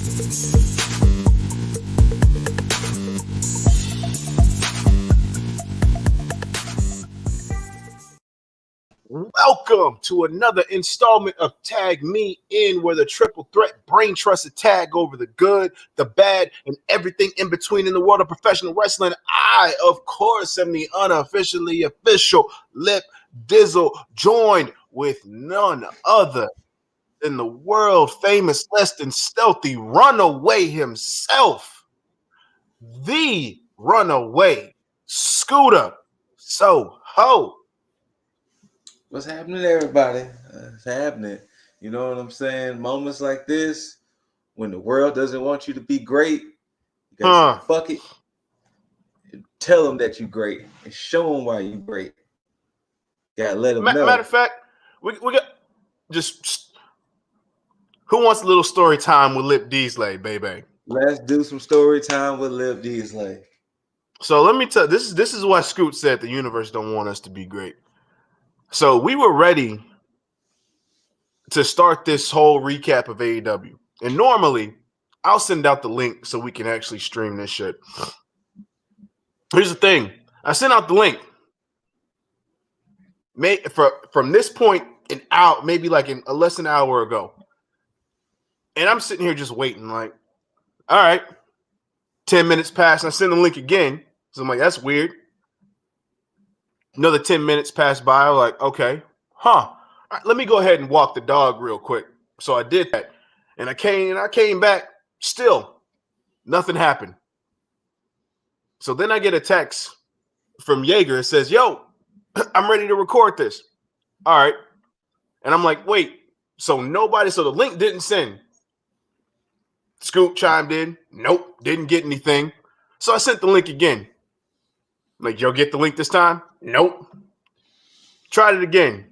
Welcome to another installment of Tag Me In, where the triple threat brain trusted tag over the good, the bad, and everything in between in the world of professional wrestling. I, of course, am the unofficially official Lip Dizzle, joined with none other than the world famous, less than stealthy runaway himself, the runaway Scooter. So ho. What's happening, everybody? It's happening. You know what I'm saying? Moments like this, when the world doesn't want you to be great, you gotta say, fuck it. Tell them that you're great and show them why you're great. Gotta let them know. Matter of fact, we got just who wants a little story time with Lip Dizzle, baby? Let's do some story time with Lip Dizzle. So let me tell you, this is why Scoot said the universe don't want us to be great. So we were ready to start this whole recap of AEW. And normally, I'll send out the link so we can actually stream this shit. Here's the thing. I sent out the link. From this point and out, maybe like in less than an hour ago. And I'm sitting here just waiting like, all right, 10 minutes passed. And I send the link again. So I'm like, that's weird. Another 10 minutes passed by. I'm like, okay, all right, let me go ahead and walk the dog real quick. So I did that. And I came back. Still, nothing happened. So then I get a text from Jaeger. It says, yo, I'm ready to record this. All right. And I'm like, wait. So the link didn't send. Scoop chimed in. Nope, didn't get anything. So I sent the link again. Like, yo, get the link this time? Nope. Tried it again.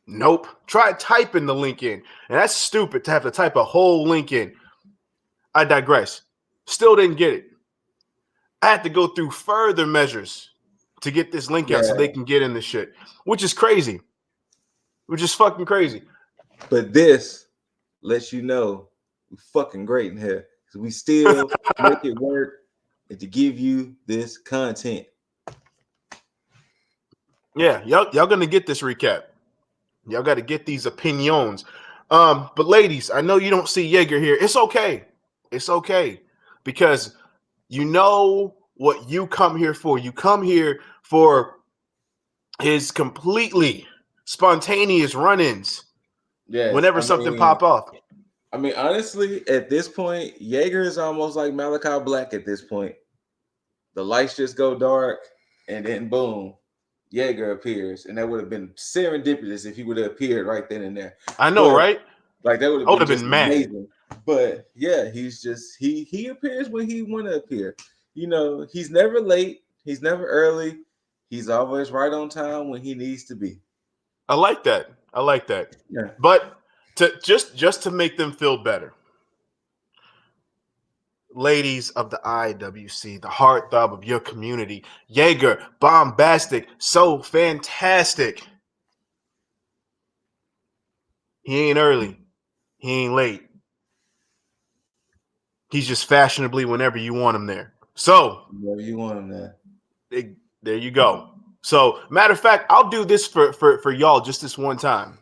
Nope. Tried typing the link in. And that's stupid to have to type a whole link in. I digress. Still didn't get it. I had to go through further measures to get this link out so they can get in this shit, which is crazy. Which is fucking crazy. But this lets you know we're fucking great in here. So we still make it work and to give you this content. Yeah, y'all gonna get this recap. Y'all got to get these opinions. But ladies, I know you don't see Jaeger here. It's okay. It's okay. Because you know what you come here for. You come here for his completely spontaneous run-ins. Yeah. Whenever something pop off. I mean, honestly, at this point, Jaeger is almost like Malachi Black at this point. The lights just go dark, and then boom, Jaeger appears, and that would have been serendipitous if he would have appeared right then and there. I know, right? Like that would have been amazing. But yeah, he's just he appears when he want to appear. You know, he's never late, he's never early, he's always right on time when he needs to be. I like that. Yeah. But to just to make them feel better, ladies of the IWC, the heartthrob of your community, Jaeger, bombastic, so fantastic. He ain't early. He ain't late. He's just fashionably whenever you want him there. So, whenever you want him there. There you go. So, matter of fact, I'll do this for y'all just this one time.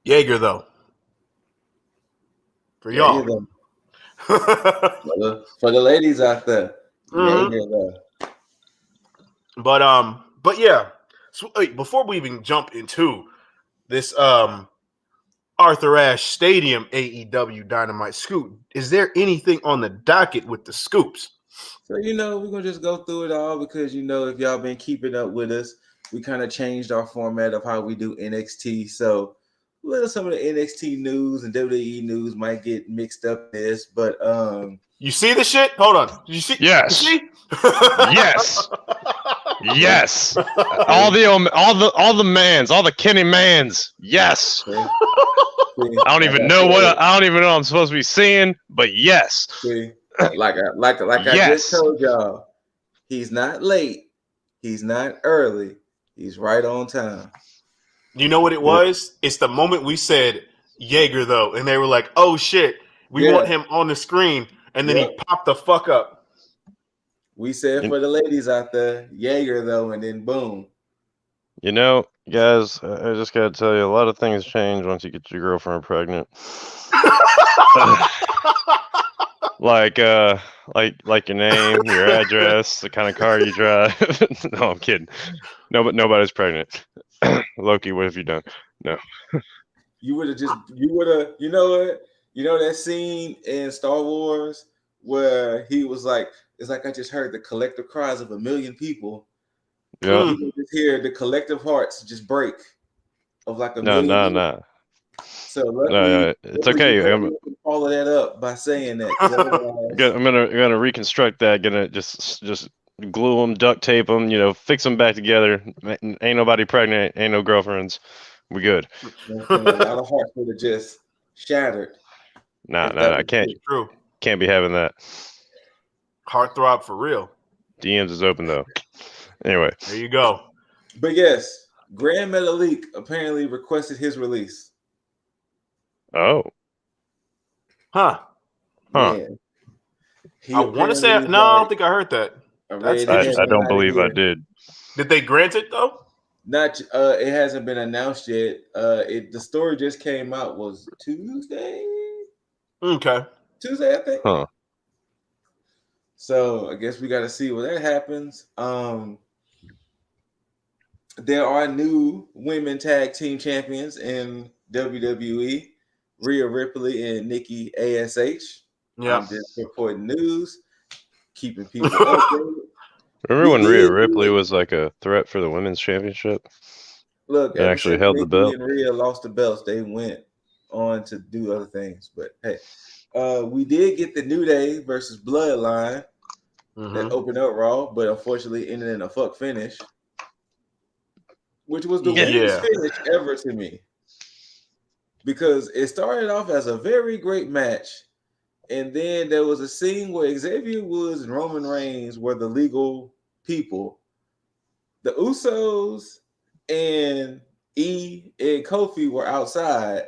Jaeger, though. For y'all. for the ladies out there. Mm-hmm. Jaeger, though. But yeah. So, wait, before we even jump into this Arthur Ashe Stadium AEW Dynamite scoop, is there anything on the docket with the scoops? So, you know, we're going to just go through it all because, you know, if y'all been keeping up with us, we kind of changed our format of how we do NXT. So, some of the NXT news and WWE news might get mixed up in this, but you see the shit? Hold on. You see? Yes. You see? Yes. Yes. All the mans, all the Kenny mans. Yes. I don't even know what I'm supposed to be seeing, but yes. See, like I just told y'all, he's not late, he's not early, he's right on time. You know what it was? It's the moment we said Jaeger, though, and they were like, "Oh shit, we want him on the screen," and then he popped the fuck up. We said for the ladies out there, Jaeger though, and then boom. You know, guys, I just gotta tell you, a lot of things change once you get your girlfriend pregnant. like your name, your address, the kind of car you drive. No, I'm kidding. No, but nobody's pregnant. Loki, what have you done? No. You know what? You know that scene in Star Wars where he was like, it's like I just heard the collective cries of a million people. Yeah. You can just hear the collective hearts just break of like a million people. No. So luckily, it's okay. I'm gonna follow that up by saying that. I'm gonna reconstruct that. Gonna just glue them, duct tape them. Fix them back together. Ain't nobody pregnant. Ain't no girlfriends. We good. A lot of hearts would have just shattered. No, I can't. True. Can't be having that. Heartthrob for real. DMs is open though. Anyway, there you go. But yes, Grand Metalik apparently requested his release. Oh. Huh. Yeah. I want to say no. I don't think I heard that. I don't believe I did. Did they grant it though? Not. It hasn't been announced yet. The story just came out was Tuesday. Okay. Tuesday, I think. Huh. So I guess we got to see when that happens. There are new women tag team champions in WWE. Rhea Ripley and Nikki ASH. Yeah. I'm just reporting news, keeping people updated. Remember when Rhea Ripley was like a threat for the women's championship? Look, they actually held the belt. And Rhea lost the belts. They went on to do other things. But hey, we did get the New Day versus Bloodline that opened up Raw, but unfortunately ended in a fuck finish, which was the weirdest finish ever to me. Because it started off as a very great match, and then there was a scene where Xavier Woods and Roman Reigns were the legal people. The Usos and E and Kofi were outside.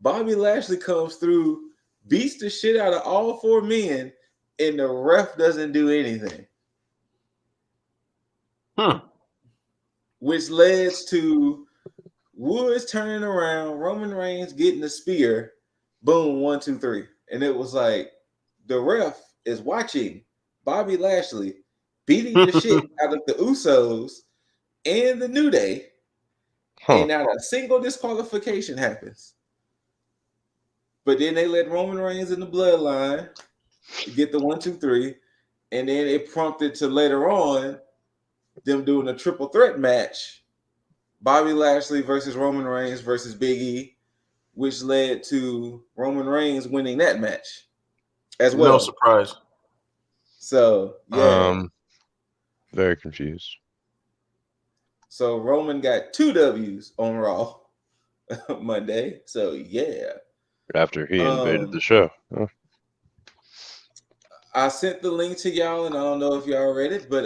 Bobby Lashley comes through, beats the shit out of all four men, and the ref doesn't do anything. Which led to Woods turning around, Roman Reigns getting the spear, boom, 1, 2, 3. And it was like the ref is watching Bobby Lashley beating the shit out of the Usos and the New Day. And not a single disqualification happens. But then they let Roman Reigns in the Bloodline get the 1, 2, 3. And then it prompted to later on them doing a triple threat match. Bobby Lashley versus Roman Reigns versus Big E, which led to Roman Reigns winning that match as well. No surprise. So, yeah. Very confused. So, Roman got 2 W's on Raw Monday. So, yeah. After he invaded the show. Huh? I sent the link to y'all, and I don't know if y'all read it, but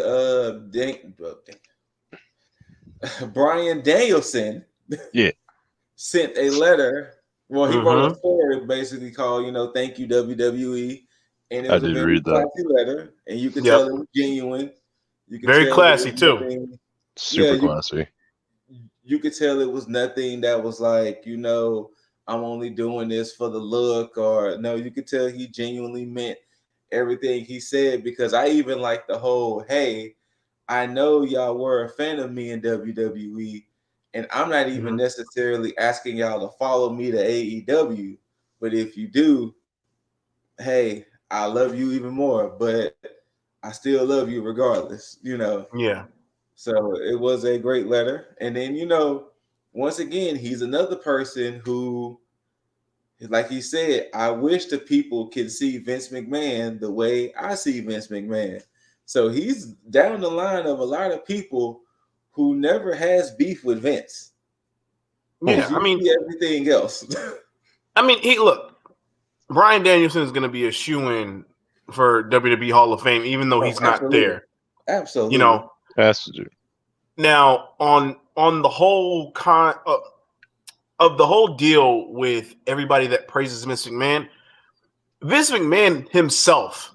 Bryan Danielson sent a letter. Well, he wrote a story basically called, thank you, WWE. And it was a very classy letter, and you could tell it was genuine. You could very tell classy, too. Super classy. You could tell it was nothing that was like, I'm only doing this for the look, or no, you could tell he genuinely meant everything he said, because I even like the whole, hey, I know y'all were a fan of me in WWE, and I'm not even necessarily asking y'all to follow me to AEW, but if you do, hey, I love you even more, but I still love you regardless, Yeah. So it was a great letter. And then, once again, he's another person who, like he said, I wish the people could see Vince McMahon the way I see Vince McMahon. So he's down the line of a lot of people who never has beef with Vince. Yeah, see everything else. Look, Bryan Danielson is going to be a shoo-in for WWE Hall of Fame, even though he's not there. Absolutely. Has to do. Now, on on the whole of the whole deal with everybody that praises Vince McMahon himself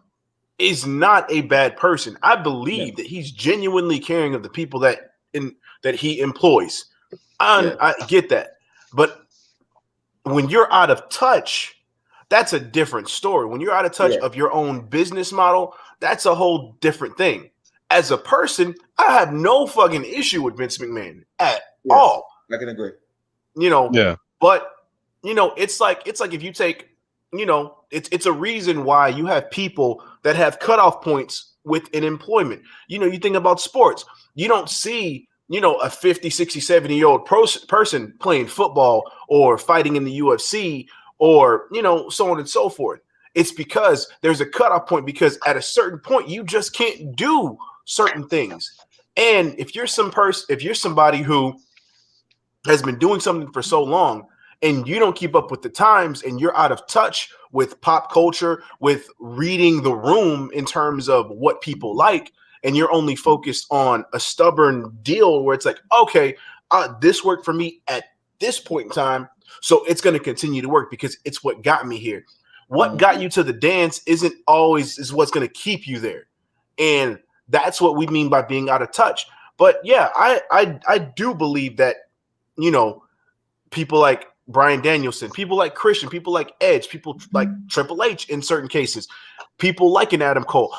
is not a bad person. I believe that he's genuinely caring of the people that he employs. I get that. But when you're out of touch, that's a different story. When you're out of touch of your own business model, that's a whole different thing. As a person, I have no fucking issue with Vince McMahon at all. I can agree. But it's like if you take, it's a reason why you have people that have cutoff points within employment. You think about sports. You don't see, a 50, 60, 70-year-old person playing football or fighting in the UFC or, so on and so forth. It's because there's a cutoff point, because at a certain point, you just can't do certain things. And if you're somebody who has been doing something for so long and you don't keep up with the times and you're out of touch with pop culture, with reading the room in terms of what people like, and you're only focused on a stubborn deal where it's like, okay, this worked for me at this point in time, so it's going to continue to work because it's what got me here. What got you to the dance isn't always is what's going to keep you there. And that's what we mean by being out of touch. But yeah, I do believe that, people like Bryan Danielson, people like Christian, people like Edge, people like Triple H in certain cases, people like an Adam Cole.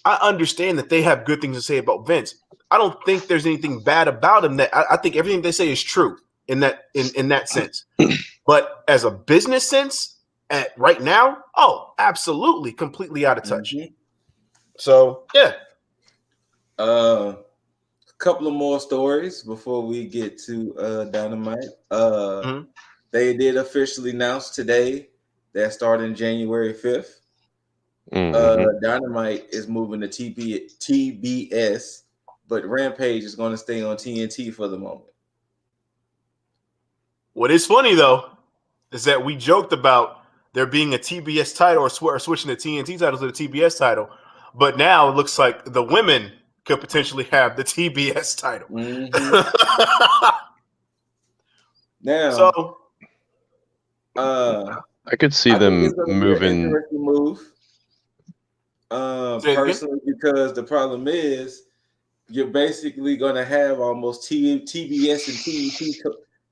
I understand that they have good things to say about Vince. I don't think there's anything bad about him. That I think everything they say is true in that sense. But as a business sense, at right now, absolutely, completely out of touch. So yeah. A couple of more stories before we get to Dynamite. They did officially announce today that starting January 5th, Dynamite is moving to TBS, but Rampage is going to stay on TNT for the moment. What is funny though is that we joked about there being a TBS title or switching the TNT title to the TBS title, but now it looks like the women could potentially have the TBS title. Now, so I could see them moving. Interesting move, personally, because the problem is you're basically going to have almost TBS and TNT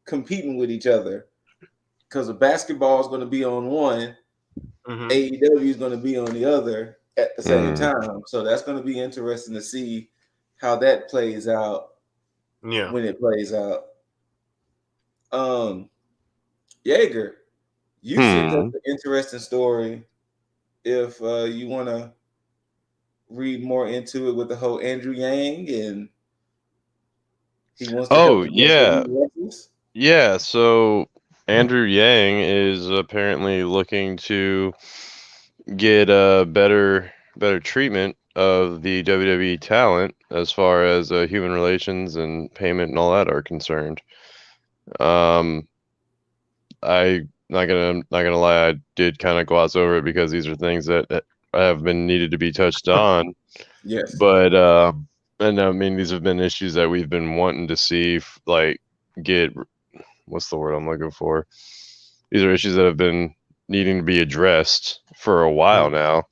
competing with each other, because the basketball is going to be on one, AEW is going to be on the other at the same time. So that's going to be interesting to see how that plays out. Yeah, when it plays out. Jaeger, you sent us an interesting story. If you want to read more into it with the whole Andrew Yang, and he wants to yeah. So Andrew Yang is apparently looking to get a better treatment of the WWE talent as far as human relations and payment and all that are concerned. I'm not gonna lie, I did kind of gloss over it because these are things that have been needed to be touched on. Yes, but and I mean, these have been issues that we've been wanting to see, get, what's the word I'm looking for? These are issues that have been needing to be addressed for a while now,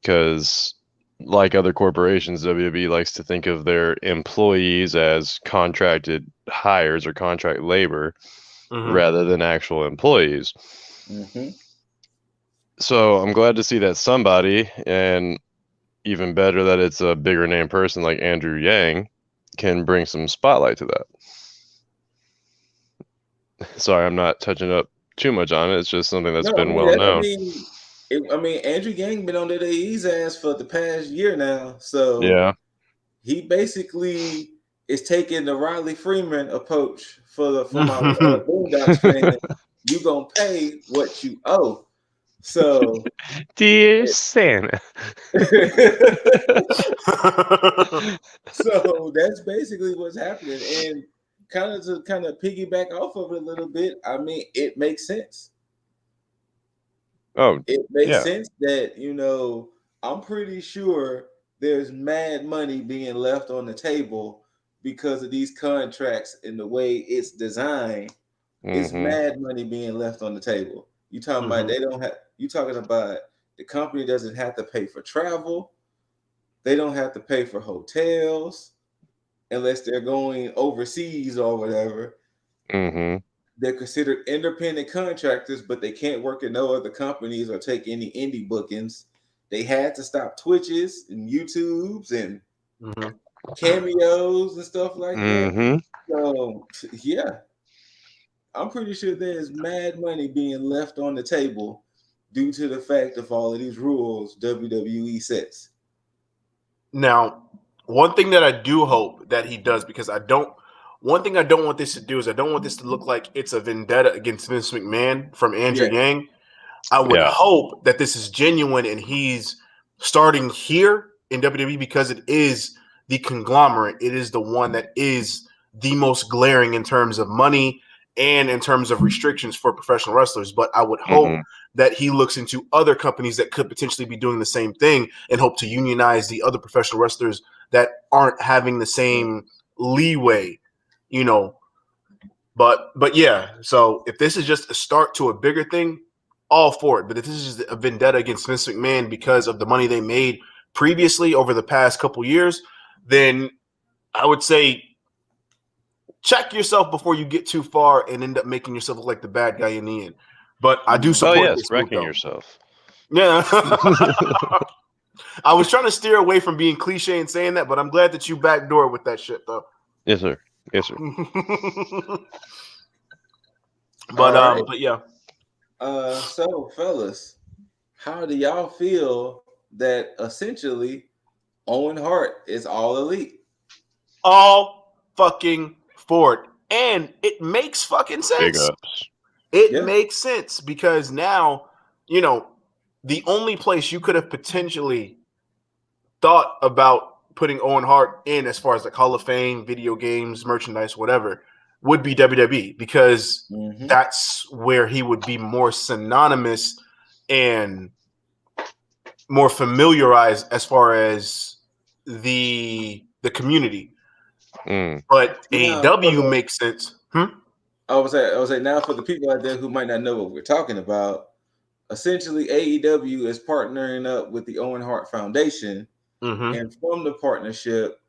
because like other corporations, WWE likes to think of their employees as contracted hires or contract labor rather than actual employees. So I'm glad to see that somebody, and even better that it's a bigger name person like Andrew Yang, can bring some spotlight to that. Sorry, I'm not touching up too much on it. It's just something that's been well known. I mean, Andrew Yang been on WWE's ass for the past year now, so yeah, he basically is taking the Riley Freeman approach for my Boondocks fan. You gonna pay what you owe. So, dear Santa. So that's basically what's happening, and kind of piggyback off of it a little bit. I mean, it makes sense. It makes sense that I'm pretty sure there's mad money being left on the table because of these contracts and the way it's designed, it's mad money being left on the table. You talking about they don't have? You talking about the company doesn't have to pay for travel? They don't have to pay for hotels unless they're going overseas or whatever. They're considered independent contractors, but they can't work in no other companies or take any indie bookings. They had to stop Twitches and YouTubes and cameos and stuff like that. So yeah, I'm pretty sure there's mad money being left on the table due to the fact of all of these rules WWE sets. Now, one thing that I do hope that he does, because one thing I don't want this to do is I don't want this to look like it's a vendetta against Vince McMahon from Andrew Yang. I would hope that this is genuine and he's starting here in WWE because it is the conglomerate. It is the one that is the most glaring in terms of money and in terms of restrictions for professional wrestlers. But I would hope that he looks into other companies that could potentially be doing the same thing and hope to unionize the other professional wrestlers that aren't having the same leeway, you know. But yeah, so if this is just a start to a bigger thing, all for it. But if this is just a vendetta against Vince McMahon because of the money they made previously over the past couple years, then I would say check yourself bore you get too far and end up making yourself look like the bad guy in the end. But I do support this wrecking move, yourself. Yeah. I was trying to steer away from being cliche and saying that, but I'm glad that you backdoor with that shit, though. Yes, sir. Yes, sir. But yeah. So, fellas, how do y'all feel that essentially Owen Hart is all elite? All fucking for it. And it makes fucking sense. Big ups. It makes sense because now, you know, the only place you could have potentially thought about putting Owen Hart in as far as like Hall of Fame, video games, merchandise, whatever, would be WWE because that's where he would be more synonymous and more familiarized as far as the community. But AEW makes sense. I was say now for the people out there who might not know what we're talking about, essentially AEW is partnering up with the Owen Hart Foundation, and from the partnership,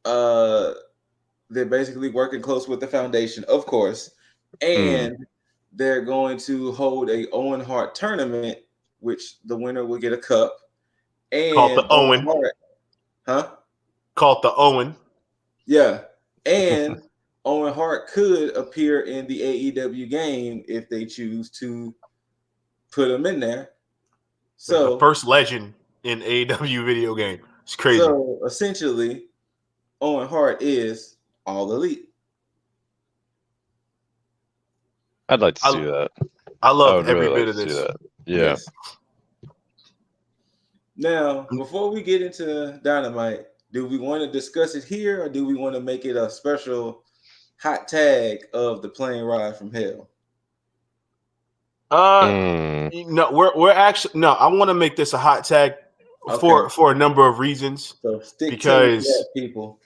they're basically working close with the foundation, of course, and they're going to hold a Owen Hart tournament, which the winner will get a cup. And called the Owen. Called the Owen. Yeah. And Owen Hart could appear in the AEW game if they choose to put him in there. So the first legend in AEW video game. It's crazy. So essentially, Owen Hart is all elite. I'd like to see that. I love every bit of this. Yeah. Yes. Now, before we get into Dynamite, do we want to discuss it here or do we want to make it a special hot tag of the plane ride from hell? No, we're actually I want to make this a hot tag for a number of reasons. So stick to that, people.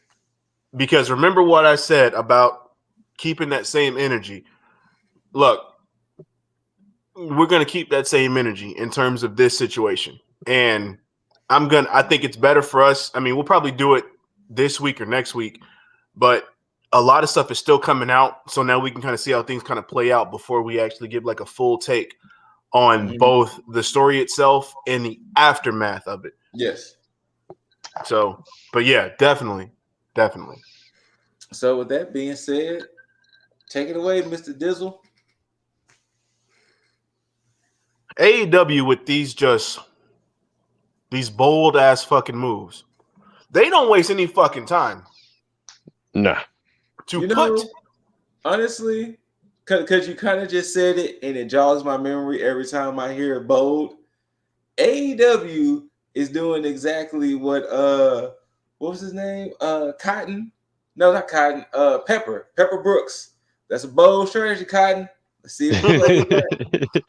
Because remember what I said about keeping that same energy. Look, we're gonna keep that same energy in terms of this situation. And I think it's better for us. I mean, we'll probably do it this week or next week, but a lot of stuff is still coming out. So now we can kind of see how things kind of play out before we actually give like a full take on both the story itself and the aftermath of it. Yes. So, but yeah, definitely. So with that being said, take it away, Mr. Dizzle. AEW with these bold ass fucking moves. They don't waste any fucking time. Nah. Honestly, because you kind of just said it and it jogs my memory every time I hear it bold. AEW is doing exactly what was his name? Cotton. No, not Cotton. Pepper Brooks. That's a bold strategy, Cotton. Let's see if we play with that.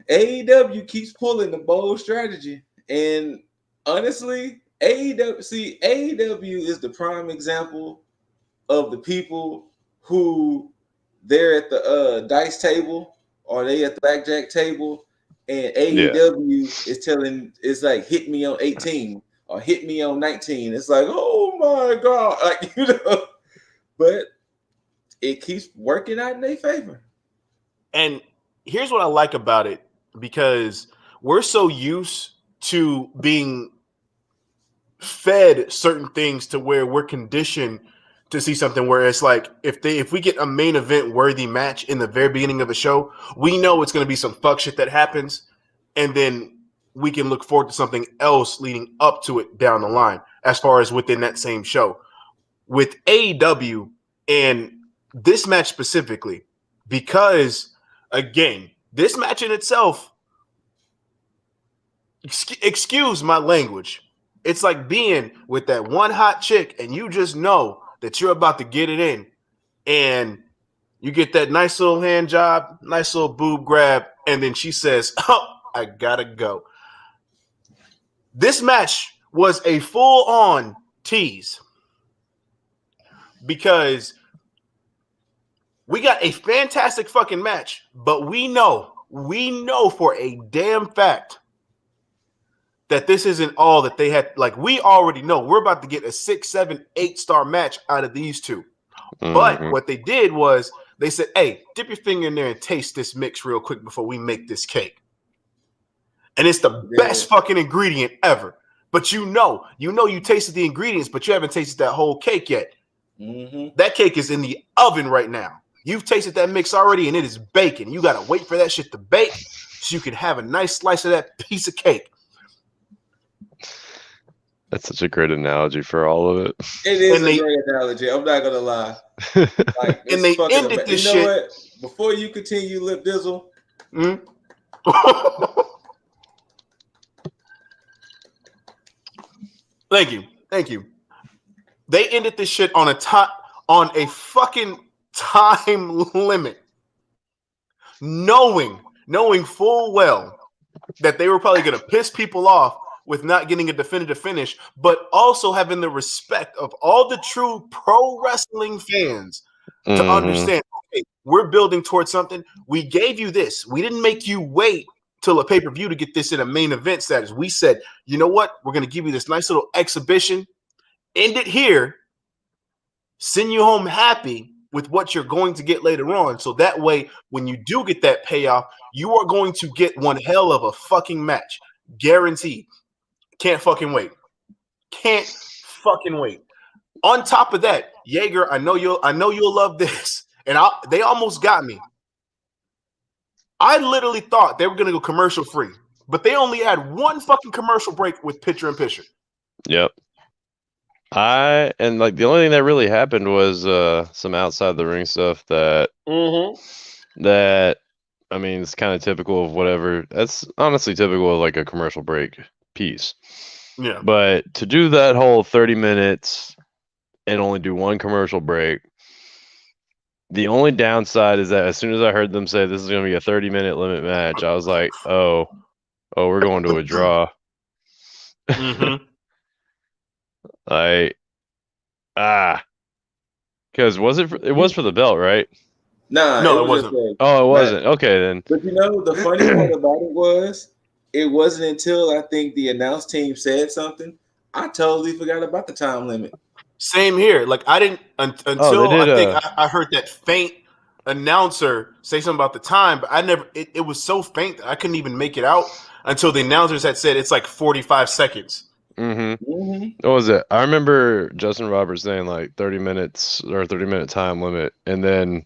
AEW keeps pulling the bold strategy. And honestly, AEW is the prime example of the people who they're at the dice table or they at the blackjack table, and AEW is like hit me on 18 or hit me on 19. It's like, oh my god, like, you know, but it keeps working out in their favor. And here's what I like about it, because we're so used to being fed certain things to where we're conditioned to see something where it's like if we get a main event worthy match in the very beginning of a show, we know it's going to be some fuck shit that happens, and then we can look forward to something else leading up to it down the line as far as within that same show. With AEW and this match specifically, because again, this match in itself, excuse my language, it's like being with that one hot chick and you just know that you're about to get it in, and you get that nice little hand job, nice little boob grab, and then she says, oh, I gotta go. This match was a full-on tease because we got a fantastic fucking match, but we know for a damn fact that this isn't all that they had. Like, we already know we're about to get a 6, 7, 8-star match out of these two. Mm-hmm. But what they did was they said, hey, dip your finger in there and taste this mix real quick before we make this cake. And it's the best fucking ingredient ever. But you tasted the ingredients, but you haven't tasted that whole cake yet. Mm-hmm. That cake is in the oven right now. You've tasted that mix already, and it is baking. You got to wait for that shit to bake so you can have a nice slice of that piece of cake. That's such a great analogy for all of it. It is a great analogy. I'm not going to lie. Like, and they ended this shit. What? Before you continue, Lip Dizzle. Mm-hmm. Thank you. They ended this shit on a fucking time limit, knowing full well that they were probably going to piss people off with not getting a definitive finish, but also having the respect of all the true pro wrestling fans to understand, okay, we're building towards something. We gave you this. We didn't make you wait till a pay-per-view to get this in a main event status. We said, you know what? We're going to give you this nice little exhibition, end it here, send you home happy with what you're going to get later on. So that way, when you do get that payoff, you are going to get one hell of a fucking match. Guaranteed. Can't fucking wait. On top of that, Jaeger, I know you'll love this. And they almost got me. I literally thought they were going to go commercial free, but they only had one fucking commercial break with picture in picture. Yep. The only thing that really happened was some outside the ring stuff that I mean, it's kind of typical of whatever. That's honestly typical of like a commercial break piece. Yeah. But to do that whole 30 minutes and only do one commercial break, the only downside is that as soon as I heard them say this is going to be a 30-minute limit match, I was like, oh, we're going to a draw. Mm-hmm. Because it was for the belt, right? No, it wasn't. It wasn't. Okay, then. But you know, the funny part about it wasn't until I think the announce team said something, I totally forgot about the time limit. Same here. Like, I didn't until I heard that faint announcer say something about the time, but I never. It was so faint that I couldn't even make it out until the announcers had said it's like 45 seconds. What was it? I remember Justin Roberts saying like 30 minutes or 30-minute time limit, and then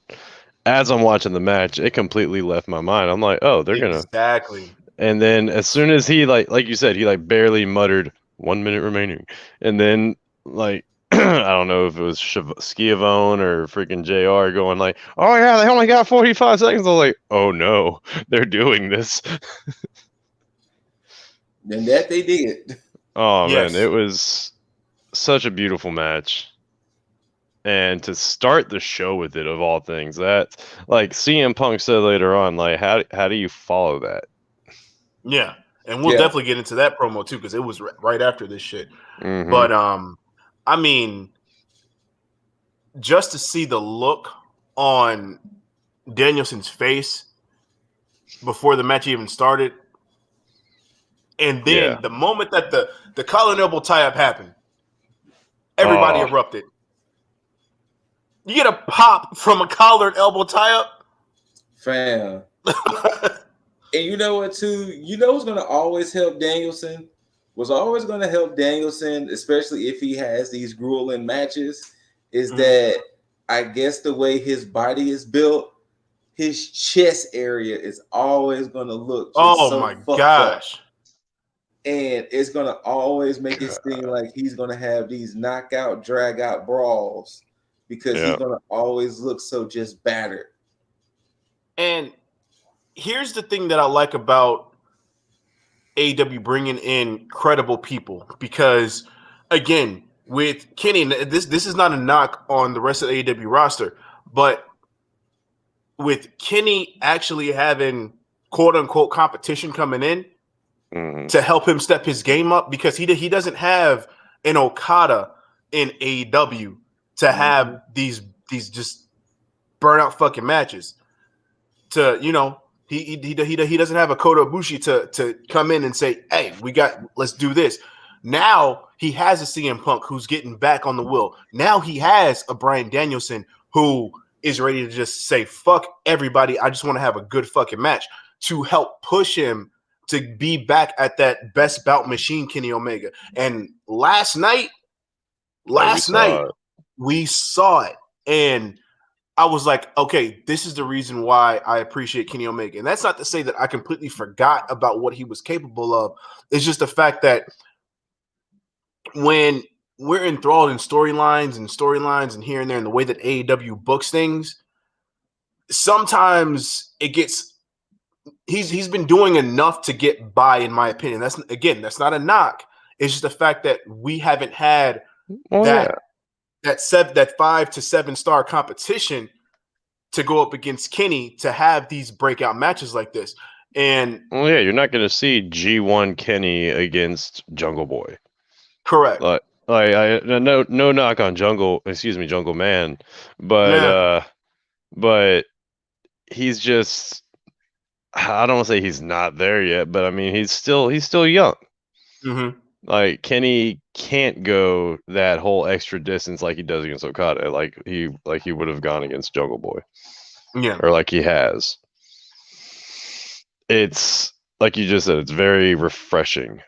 as I'm watching the match, it completely left my mind. I'm like, oh, they're gonna exactly. And then as soon as he like you said, he like barely muttered 1 minute remaining, and then like I don't know if it was Schiavone or freaking JR going like, oh yeah, they only got 45 seconds. I was like, oh no, they're doing this. And that they did. Oh yes. Man, it was such a beautiful match. And to start the show with it, of all things, that like CM Punk said later on, like how do you follow that? Yeah, and we'll definitely get into that promo too, because it was right after this shit. But I mean, just to see the look on Danielson's face before the match even started, and then the moment that the collar and elbow tie-up happened, everybody erupted. You get a pop from a collar and elbow tie-up? Fam. And you know what, too? You know what's going to always help Danielson? What's always going to help Danielson, especially if he has these grueling matches, is that I guess the way his body is built, his chest area is always going to look just so my fucked gosh. up. And it's going to always make it seem like he's going to have these knockout, drag-out brawls because he's going to always look so just battered. And here's the thing that I like about AEW bringing in credible people, because again, with Kenny, this is not a knock on the rest of the AEW roster, but with Kenny actually having quote unquote competition coming in to help him step his game up, because he doesn't have an Okada in AEW to have these just burnout fucking matches. To, you know, he doesn't have a Kota Ibushi to come in and say, hey, let's do this. Now he has a CM Punk who's getting back on the wheel. Now he has a Bryan Danielson who is ready to just say, fuck everybody. I just want to have a good fucking match, to help push him to be back at that best bout machine, Kenny Omega. And last night, we saw it. And I was like, okay, this is the reason why I appreciate Kenny Omega. And that's not to say that I completely forgot about what he was capable of. It's just the fact that when we're enthralled in storylines and here and there, and the way that AEW books things, sometimes it gets he's been doing enough to get by, in my opinion. That's not a knock. It's just the fact that we haven't had that 5 to 7 star competition to go up against Kenny to have these breakout matches like this. And you're not going to see G1 Kenny against Jungle Boy. Correct. No knock on Jungle Man, but he's just, I don't want to say he's not there yet, but I mean he's still young. Mm-hmm. Like, Kenny can't go that whole extra distance like he does against Okada, like he would have gone against Jungle Boy. Yeah. Or like he has. It's like you just said, it's very refreshing.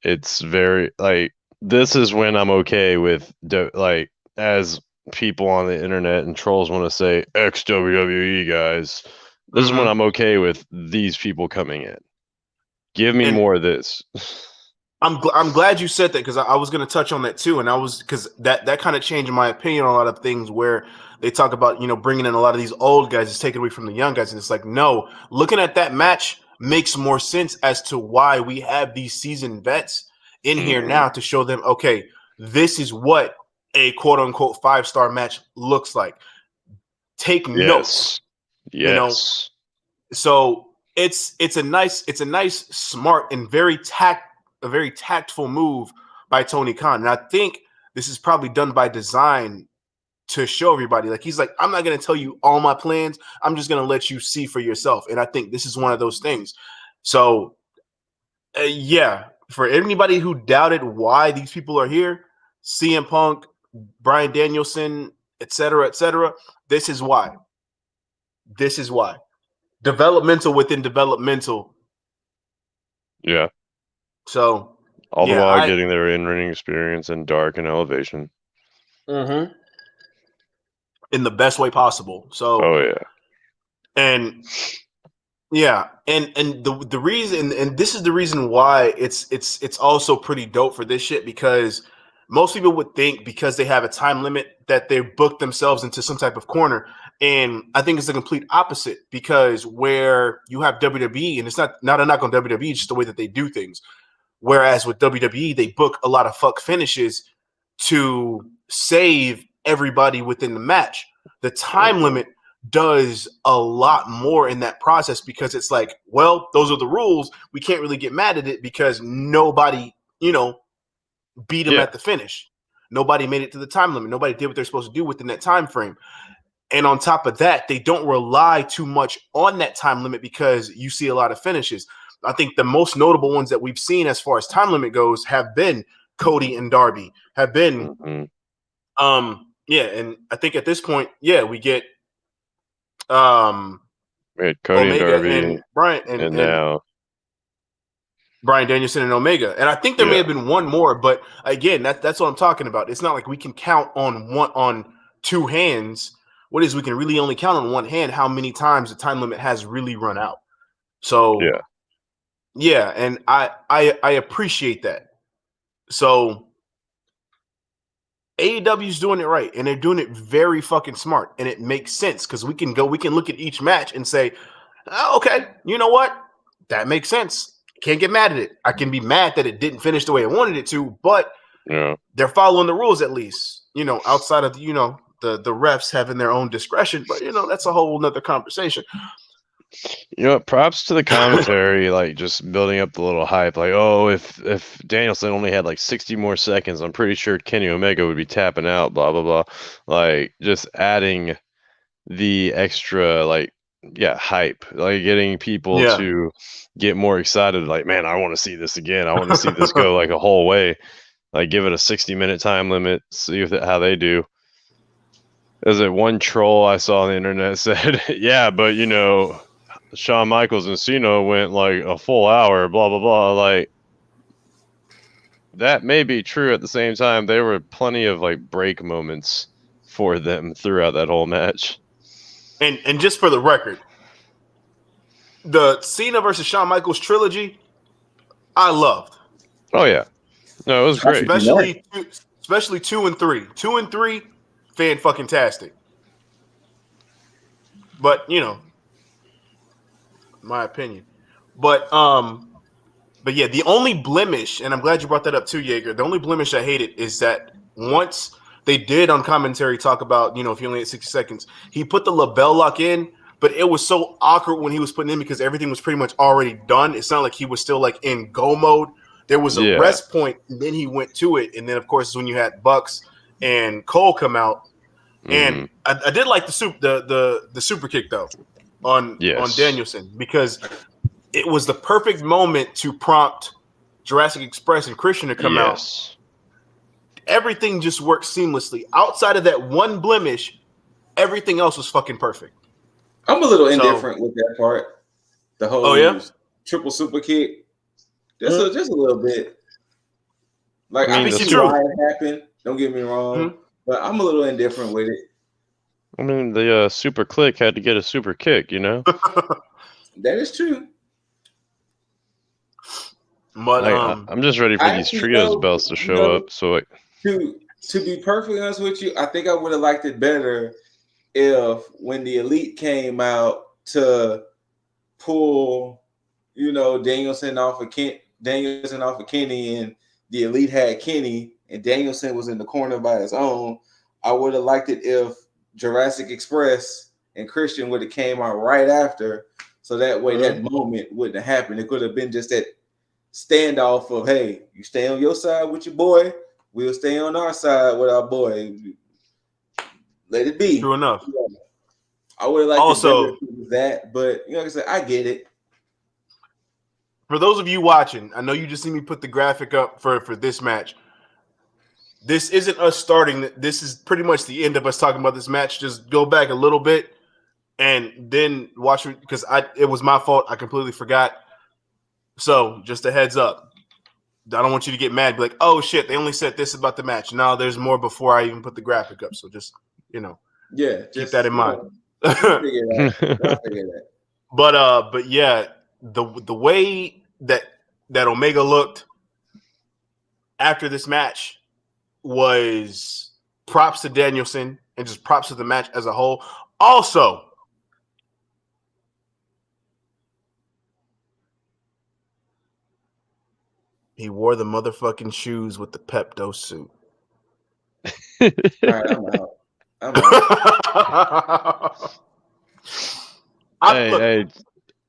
It's very, like, this is when I'm okay with, like, as people on the internet and trolls want to say, ex-WWE guys, this is when I'm okay with these people coming in. Give me more of this. I'm glad you said that, because I was going to touch on that too, and because that kind of changed my opinion on a lot of things where they talk about, you know, bringing in a lot of these old guys is taken away from the young guys, and it's like, no, looking at that match makes more sense as to why we have these seasoned vets in here now, to show them, okay, this is what a quote unquote 5-star match looks like. Take notes. Yes. You know? So it's a nice, smart, and a very tactful move by Tony Khan. And I think this is probably done by design to show everybody. Like, he's like, I'm not going to tell you all my plans. I'm just going to let you see for yourself. And I think this is one of those things. So, for anybody who doubted why these people are here, CM Punk, Bryan Danielson, etc., this is why. This is why. Developmental within developmental. Yeah. So all the while getting their in-ring experience in Dark and Elevation. Mm-hmm. In the best way possible. So and the reason, and this is the reason why it's also pretty dope for this shit, because most people would think because they have a time limit that they book themselves into some type of corner. And I think it's the complete opposite, because where you have WWE, and it's not a knock on WWE, just the way that they do things. Whereas with WWE, they book a lot of fuck finishes to save everybody within the match. The time limit does a lot more in that process, because it's like, well, those are the rules. We can't really get mad at it because nobody, beat him at the finish. Nobody made it to the time limit. Nobody did what they're supposed to do within that time frame. And on top of that, they don't rely too much on that time limit because you see a lot of finishes. I think the most notable ones that we've seen as far as time limit goes have been Cody and Darby, have been, and I think at this point, we get we had Cody Omega and Darby and Brian and now Bryan Danielson and Omega. And I think there may have been one more, but again, that's what I'm talking about. It's not like we can count on two hands. What is we can really only count on one hand how many times the time limit has really run out. So and I appreciate that. So AEW's doing it right, and they're doing it very fucking smart, and it makes sense because we can look at each match and say, oh, okay, you know what? That makes sense. Can't get mad at it. I can be mad that it didn't finish the way I wanted it to, but they're following the rules at least, outside of, the refs having their own discretion, but that's a whole nother conversation. Props to the commentary, like just building up the little hype, like, oh, if Danielson only had like 60 more seconds, I'm pretty sure Kenny Omega would be tapping out, blah blah blah. Like just adding the extra hype, like getting people to get more excited, like, man, I want to see this again. I want to see this go like a whole way. Like give it a 60-minute time limit, see how they do. There's that one troll I saw on the internet said, yeah, but Shawn Michaels and Cena went like a full hour, blah, blah, blah. Like, that may be true. At the same time, there were plenty of like break moments for them throughout that whole match. And just for the record, the Cena versus Shawn Michaels trilogy, I loved. Oh, yeah. No, it was great. Especially 2 and 3. 2 and 3, fan-fucking-tastic. But, my opinion. But yeah, the only blemish, and I'm glad you brought that up too, Jaeger, the only blemish I hated is that once they did on commentary talk about, if you only had 60 seconds, he put the LaBelle lock in, but it was so awkward when he was putting in because everything was pretty much already done. It sounded like he was still like in go mode. There was a rest point, and then he went to it. And then, of course, when you had Bucks and Cole come out, and I did like the super kick, though, on Danielson, because it was the perfect moment to prompt Jurassic Express and Christian to come out. Everything just worked seamlessly. Outside of that one blemish, everything else was fucking perfect. I'm a little indifferent with that part. The whole triple super kick. Just a little bit. Like, I can see why it happened. Don't get me wrong. But I'm a little indifferent with it. I mean, the super click had to get a super kick, That is true. But I'm just ready for these trios belts to show up. So, to be perfectly honest with you, I think I would have liked it better if when the Elite came out to pull, Danielson off of Kenny, and the Elite had Kenny, and Danielson was in the corner by his own. I would have liked it if Jurassic Express and Christian would have came out right after, so that way that moment wouldn't have happened. It could have been just that standoff of, hey, you stay on your side with your boy, we'll stay on our side with our boy. Let it be. True enough. I would have liked also that, but like I said, I get it. For those of you watching, I know you just see me put the graphic up for this match. This isn't us starting. This is pretty much the end of us talking about this match. Just go back a little bit and then watch it, because it was my fault. I completely forgot. So just a heads up. I don't want you to get mad. Be like, oh shit, they only said this about the match. No, there's more before I even put the graphic up. So just, keep that in mind. I'll figure that. But yeah, the way that Omega looked after this match was props to Danielson and just props to the match as a whole. Also, he wore the motherfucking shoes with the Pepto suit. All right, I'm out. Hey,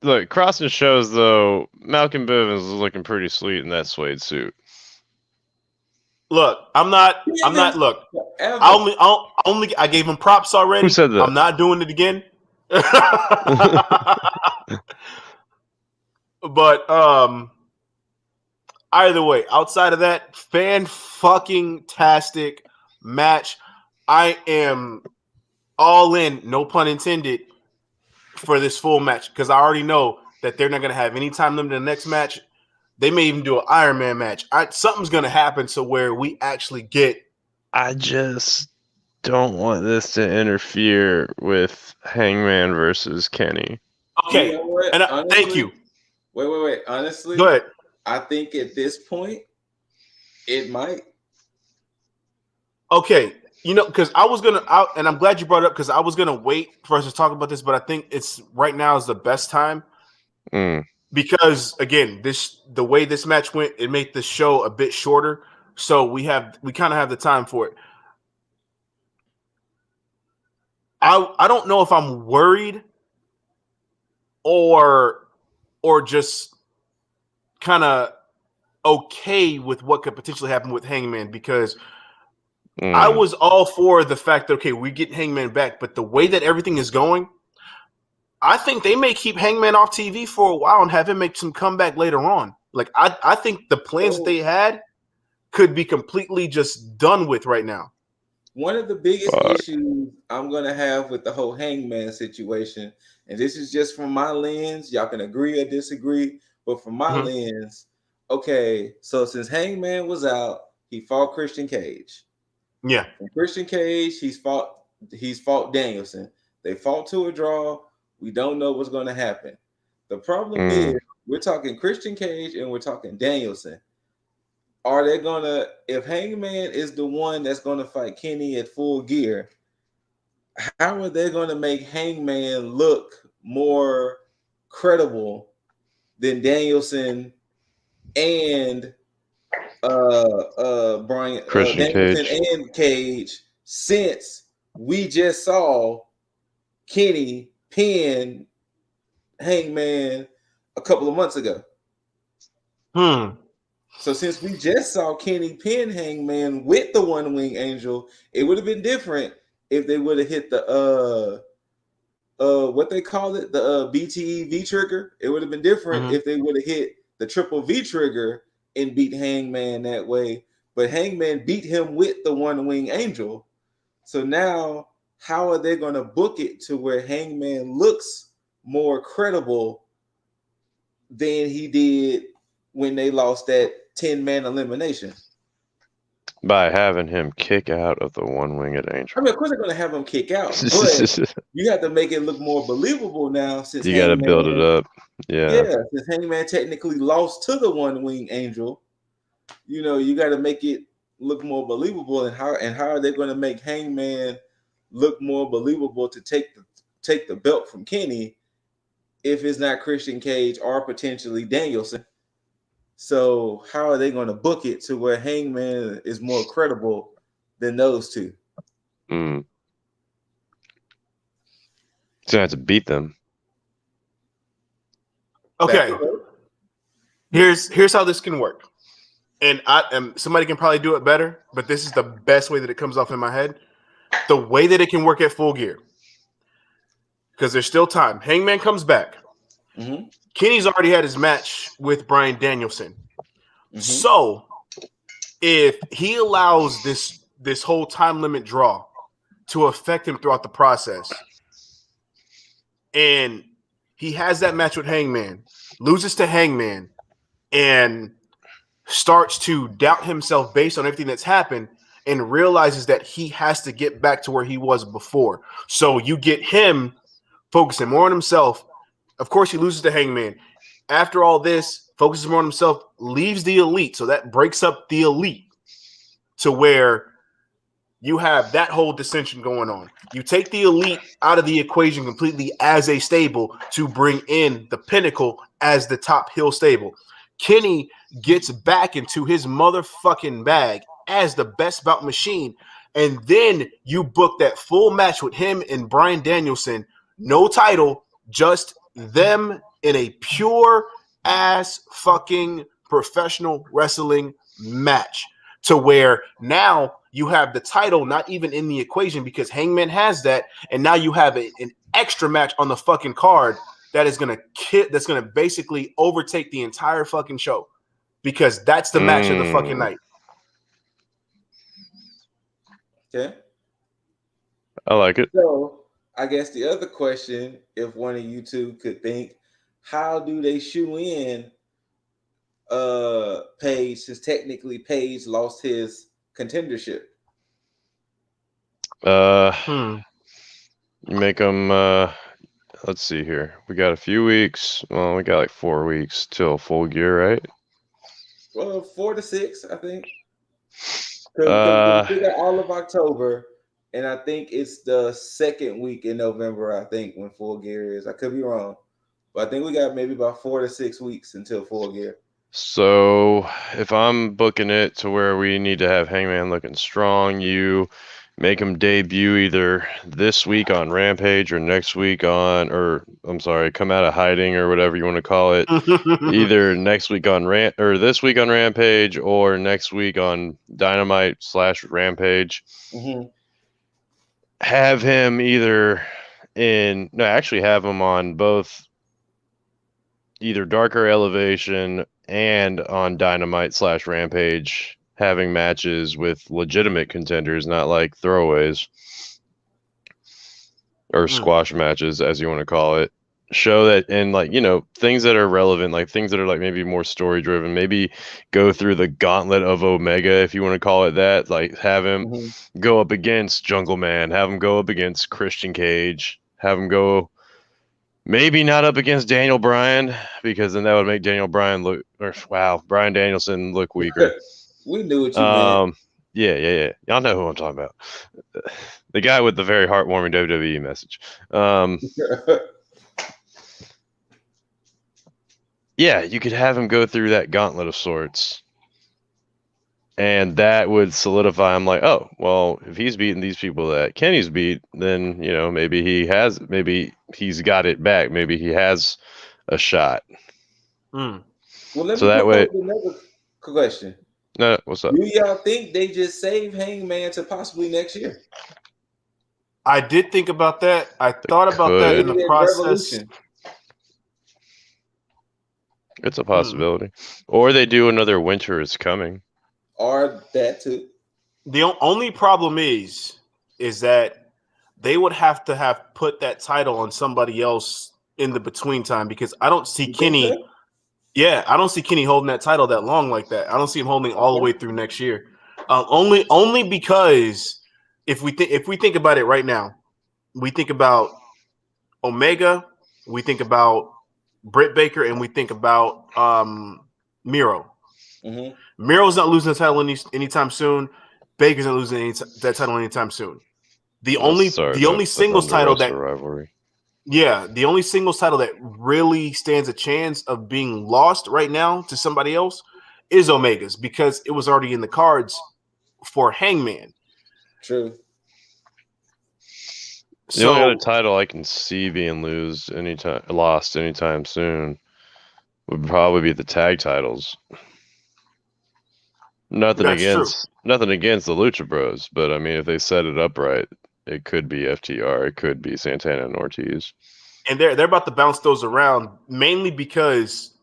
look, crossing shows, though, Malcolm Bivens is looking pretty sweet in that suede suit. Look, I'm not. Look, I gave him props already. Who said that? I'm not doing it again. But either way, outside of that, fan-fucking-tastic match. I am all in, no pun intended, for this full match because I already know that they're not going to have any time limit in the next match. They may even do an Iron Man match. Something's going to happen to where we actually get. I just don't want this to interfere with Hangman versus Kenny. Okay, You know what? and Honestly, thank you. Wait. Honestly, Go ahead. I think at this point, it might. Okay, because I was gonna out, and I'm glad you brought it up because I was gonna wait for us to talk about this, but I think it's right now is the best time because again, the way this match went, it made the show a bit shorter, so we kind of have the time for it. I don't know if I'm worried or just kind of okay with what could potentially happen with Hangman because I was all for the fact that, okay, we get Hangman back, but the way that everything is going, I think they may keep Hangman off TV for a while and have him make some comeback later on. Like, I think the plans that they had could be completely just done with right now. One of the biggest issues I'm going to have with the whole Hangman situation, and this is just from my lens, y'all can agree or disagree, but from my lens, okay, so since Hangman was out, he fought Christian Cage. Yeah. And Christian Cage, he's fought Danielson. They fought to a draw. We don't know what's going to happen. The problem is we're talking Christian Cage and we're talking Danielson. Are they going to, if Hangman is the one that's going to fight Kenny at Full Gear, how are they going to make Hangman look more credible than Danielson and Christian Danielson Cage. and Cage, since we just saw Kenny pin Hangman a couple of months ago? So since we just saw Kenny pin Hangman with the One Wing Angel, it would have been different if they would have hit the what they call it, the BTE V trigger. It would have been different if they would have hit the triple V trigger and beat Hangman that way. But Hangman beat him with the One Wing Angel. So now, how are they going to book it to where Hangman looks more credible than he did when they lost that 10-man elimination? By having him kick out of the One-Winged Angel. I mean, of course they're going to have him kick out, but you have to make it look more believable now. Since you got to build it up. Yeah, since Hangman technically lost to the One Wing Angel, you got to make it look more believable. And how are they going to make Hangman look more believable to take the belt from Kenny if it's not Christian Cage or potentially Danielson? So how are they going to book it to where Hangman is more credible than those two? So I have to beat them. Okay. Here's how this can work. And somebody can probably do it better, but this is the best way that it comes off in my head. The way that it can work at Full Gear. Because there's still time. Hangman comes back. Kenny's already had his match with Bryan Danielson. So if he allows this whole time limit draw to affect him throughout the process, and he has that match with Hangman, loses to Hangman, and starts to doubt himself based on everything that's happened, and realizes that he has to get back to where he was before. So you get him focusing more on himself. Of course, he loses to Hangman. After all this, focuses more on himself, leaves the Elite. So that breaks up the Elite to where you have that whole dissension going on. You take the Elite out of the equation completely as a stable to bring in the Pinnacle as the top heel stable. Kenny gets back into his motherfucking bag as the best bout machine. And then you book that full match with him and Bryan Danielson. No title, just them in a pure ass fucking professional wrestling match. to where now you have the title not even in the equation because Hangman has that, and now you have an extra match on the fucking card that is gonna basically overtake the entire fucking show because that's the match of the fucking night. Okay. I like it. So I guess the other question, if one of you two could think, how do they shoe in Page, since technically Page lost his contendership? You make them. Let's see here. We got a few weeks. Well, we got like 4 weeks till Full Gear, right? Well, 4 to 6, I think. Because we got all of October, and I think it's the second week in November, I think, when Full Gear is. I could be wrong. But I think we got maybe about 4 to 6 weeks until Full Gear. So if I'm booking it to where we need to have Hangman looking strong, you make him debut either this week on Rampage or next week on, or I'm sorry, come out of hiding or whatever you want to call it. Either next week on or this week on Rampage or next week on Dynamite / Rampage. Mm-hmm. Have him actually have him on both either Darker Elevation and on Dynamite / Rampage, having matches with legitimate contenders, not like throwaways or squash matches, as you want to call it. Show that, and like, things that are relevant, like things that are like maybe more story driven, maybe go through the gauntlet of Omega, if you want to call it that. Like have him go up against Jungle Man, have him go up against Christian Cage, have him go maybe not up against Daniel Bryan, because then that would make Daniel Bryan Bryan Danielson look weaker. We knew what you meant. Yeah. Y'all know who I'm talking about. The guy with the very heartwarming WWE message. Yeah, you could have him go through that gauntlet of sorts. And that would solidify him like, oh, well, if he's beating these people that Kenny's beat, then, maybe he's got it back. Maybe he has a shot. Well, let so me that way, another question. No, what's up? Do y'all think they just save Hangman to possibly next year? I did think about that. I thought about that in the process. Revolution. It's a possibility. Or they do another Winter is Coming. Or that too. The only problem is that they would have to have put that title on somebody else in the between time, because I don't see Kenny. So? Yeah, I don't see Kenny holding that title that long like that. I don't see him holding all the way through next year. Only because if we think about it right now, we think about Omega, we think about Britt Baker, and we think about Miro. Miro's not losing the title anytime soon. Baker's not losing that title anytime soon. The only singles title that rivalry. Yeah, the only singles title that really stands a chance of being lost right now to somebody else is Omega's, because it was already in the cards for Hangman. True. The only other title I can see being lost anytime soon would probably be the tag titles. Nothing against the Lucha Bros, but I mean, if they set it up right, it could be FTR, it could be Santana and Ortiz. And they're about to bounce those around, mainly because,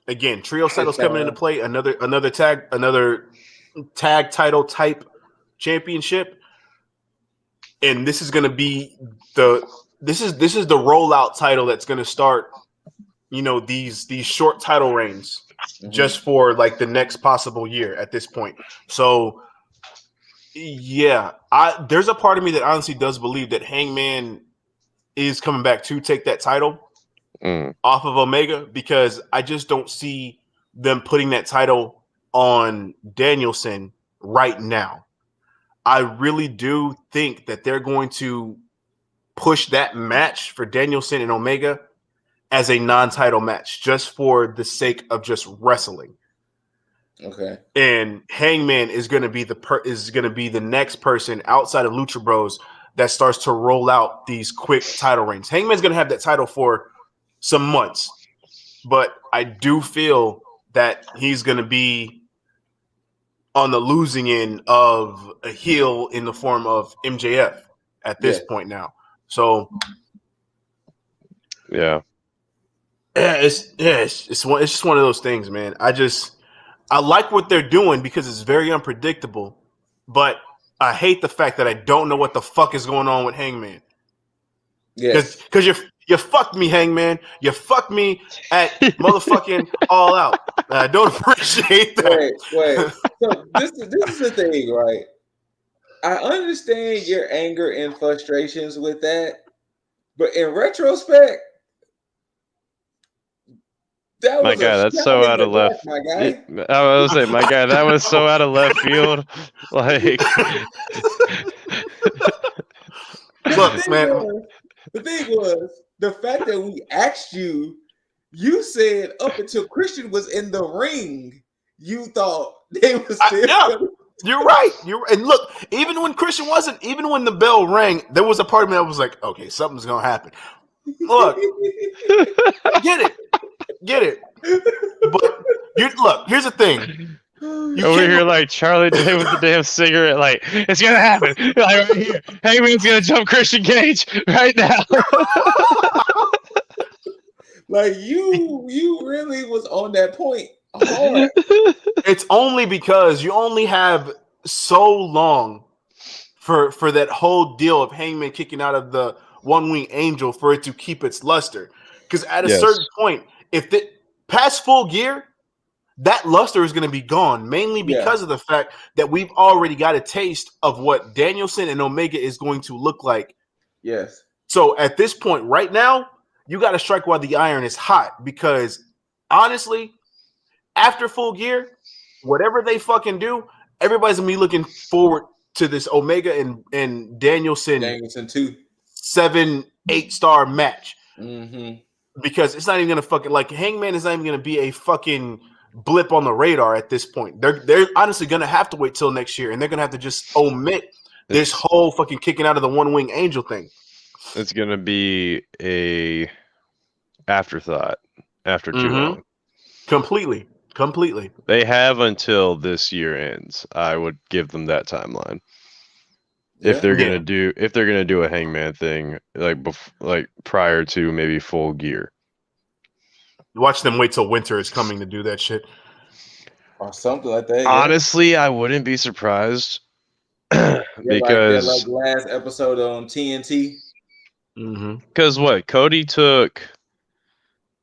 again, trio titles coming into play, another tag title type championship, and this is going to be this is the rollout title that's going to start, these short title reigns just for like the next possible year at this point. So yeah, there's a part of me that honestly does believe that Hangman is coming back to take that title off of Omega, because I just don't see them putting that title on Danielson right now. I really do think that they're going to push that match for Danielson and Omega as a non-title match, just for the sake of just wrestling. Okay. And Hangman is going to be the next person outside of Lucha Bros that starts to roll out these quick title reigns. Hangman's going to have that title for some months, but I do feel that he's going to be on the losing end of a heel in the form of MJF at this point now. So it's just one of those things, man. I like what they're doing because it's very unpredictable, but I hate the fact that I don't know what the fuck is going on with Hangman. Yes, because you fucked me, Hangman. You fucked me at motherfucking All Out. And I don't appreciate that. Wait. So this is the thing, right? I understand your anger and frustrations with that, but in retrospect, that my was guy, that's so out of left. My guy, I was say, my guy, that was so out of left field. Like, look, man. The thing was the fact that we asked you. You said up until Christian was in the ring, you thought they was still. You're right. And look, even when Christian wasn't, even when the bell rang, there was a part of me that was like, okay, something's gonna happen. Look, get it. But here's the thing. Over here, like Charlie Day with the damn cigarette, like it's gonna happen. Like right here, Hangman's gonna jump Christian Cage right now. Like you really was on that point hard. It's only because you only have so long for that whole deal of Hangman kicking out of the One Wing Angel for it to keep its luster. Because at a certain point, if the past Full Gear, that luster is going to be gone, mainly because of the fact that we've already got a taste of what Danielson and Omega is going to look like. Yes. So at this point, right now, you got to strike while the iron is hot, because honestly, after Full Gear, whatever they fucking do, everybody's gonna be looking forward to this Omega and Danielson 7-8 star match. Mm-hmm. Because it's not even gonna fucking, like, Hangman is not even gonna be a fucking blip on the radar at this point. They're honestly gonna have to wait till next year, and they're gonna have to just omit this whole fucking kicking out of the One Wing Angel thing. It's gonna be a afterthought after too long. Completely. They have until this year ends. I would give them that timeline. Yeah. If they're gonna do a Hangman thing, like prior to maybe Full Gear. Watch them wait till winter is coming to do that shit. Or something like that. Honestly, I wouldn't be surprised. Because like last episode on TNT. Because what? Cody took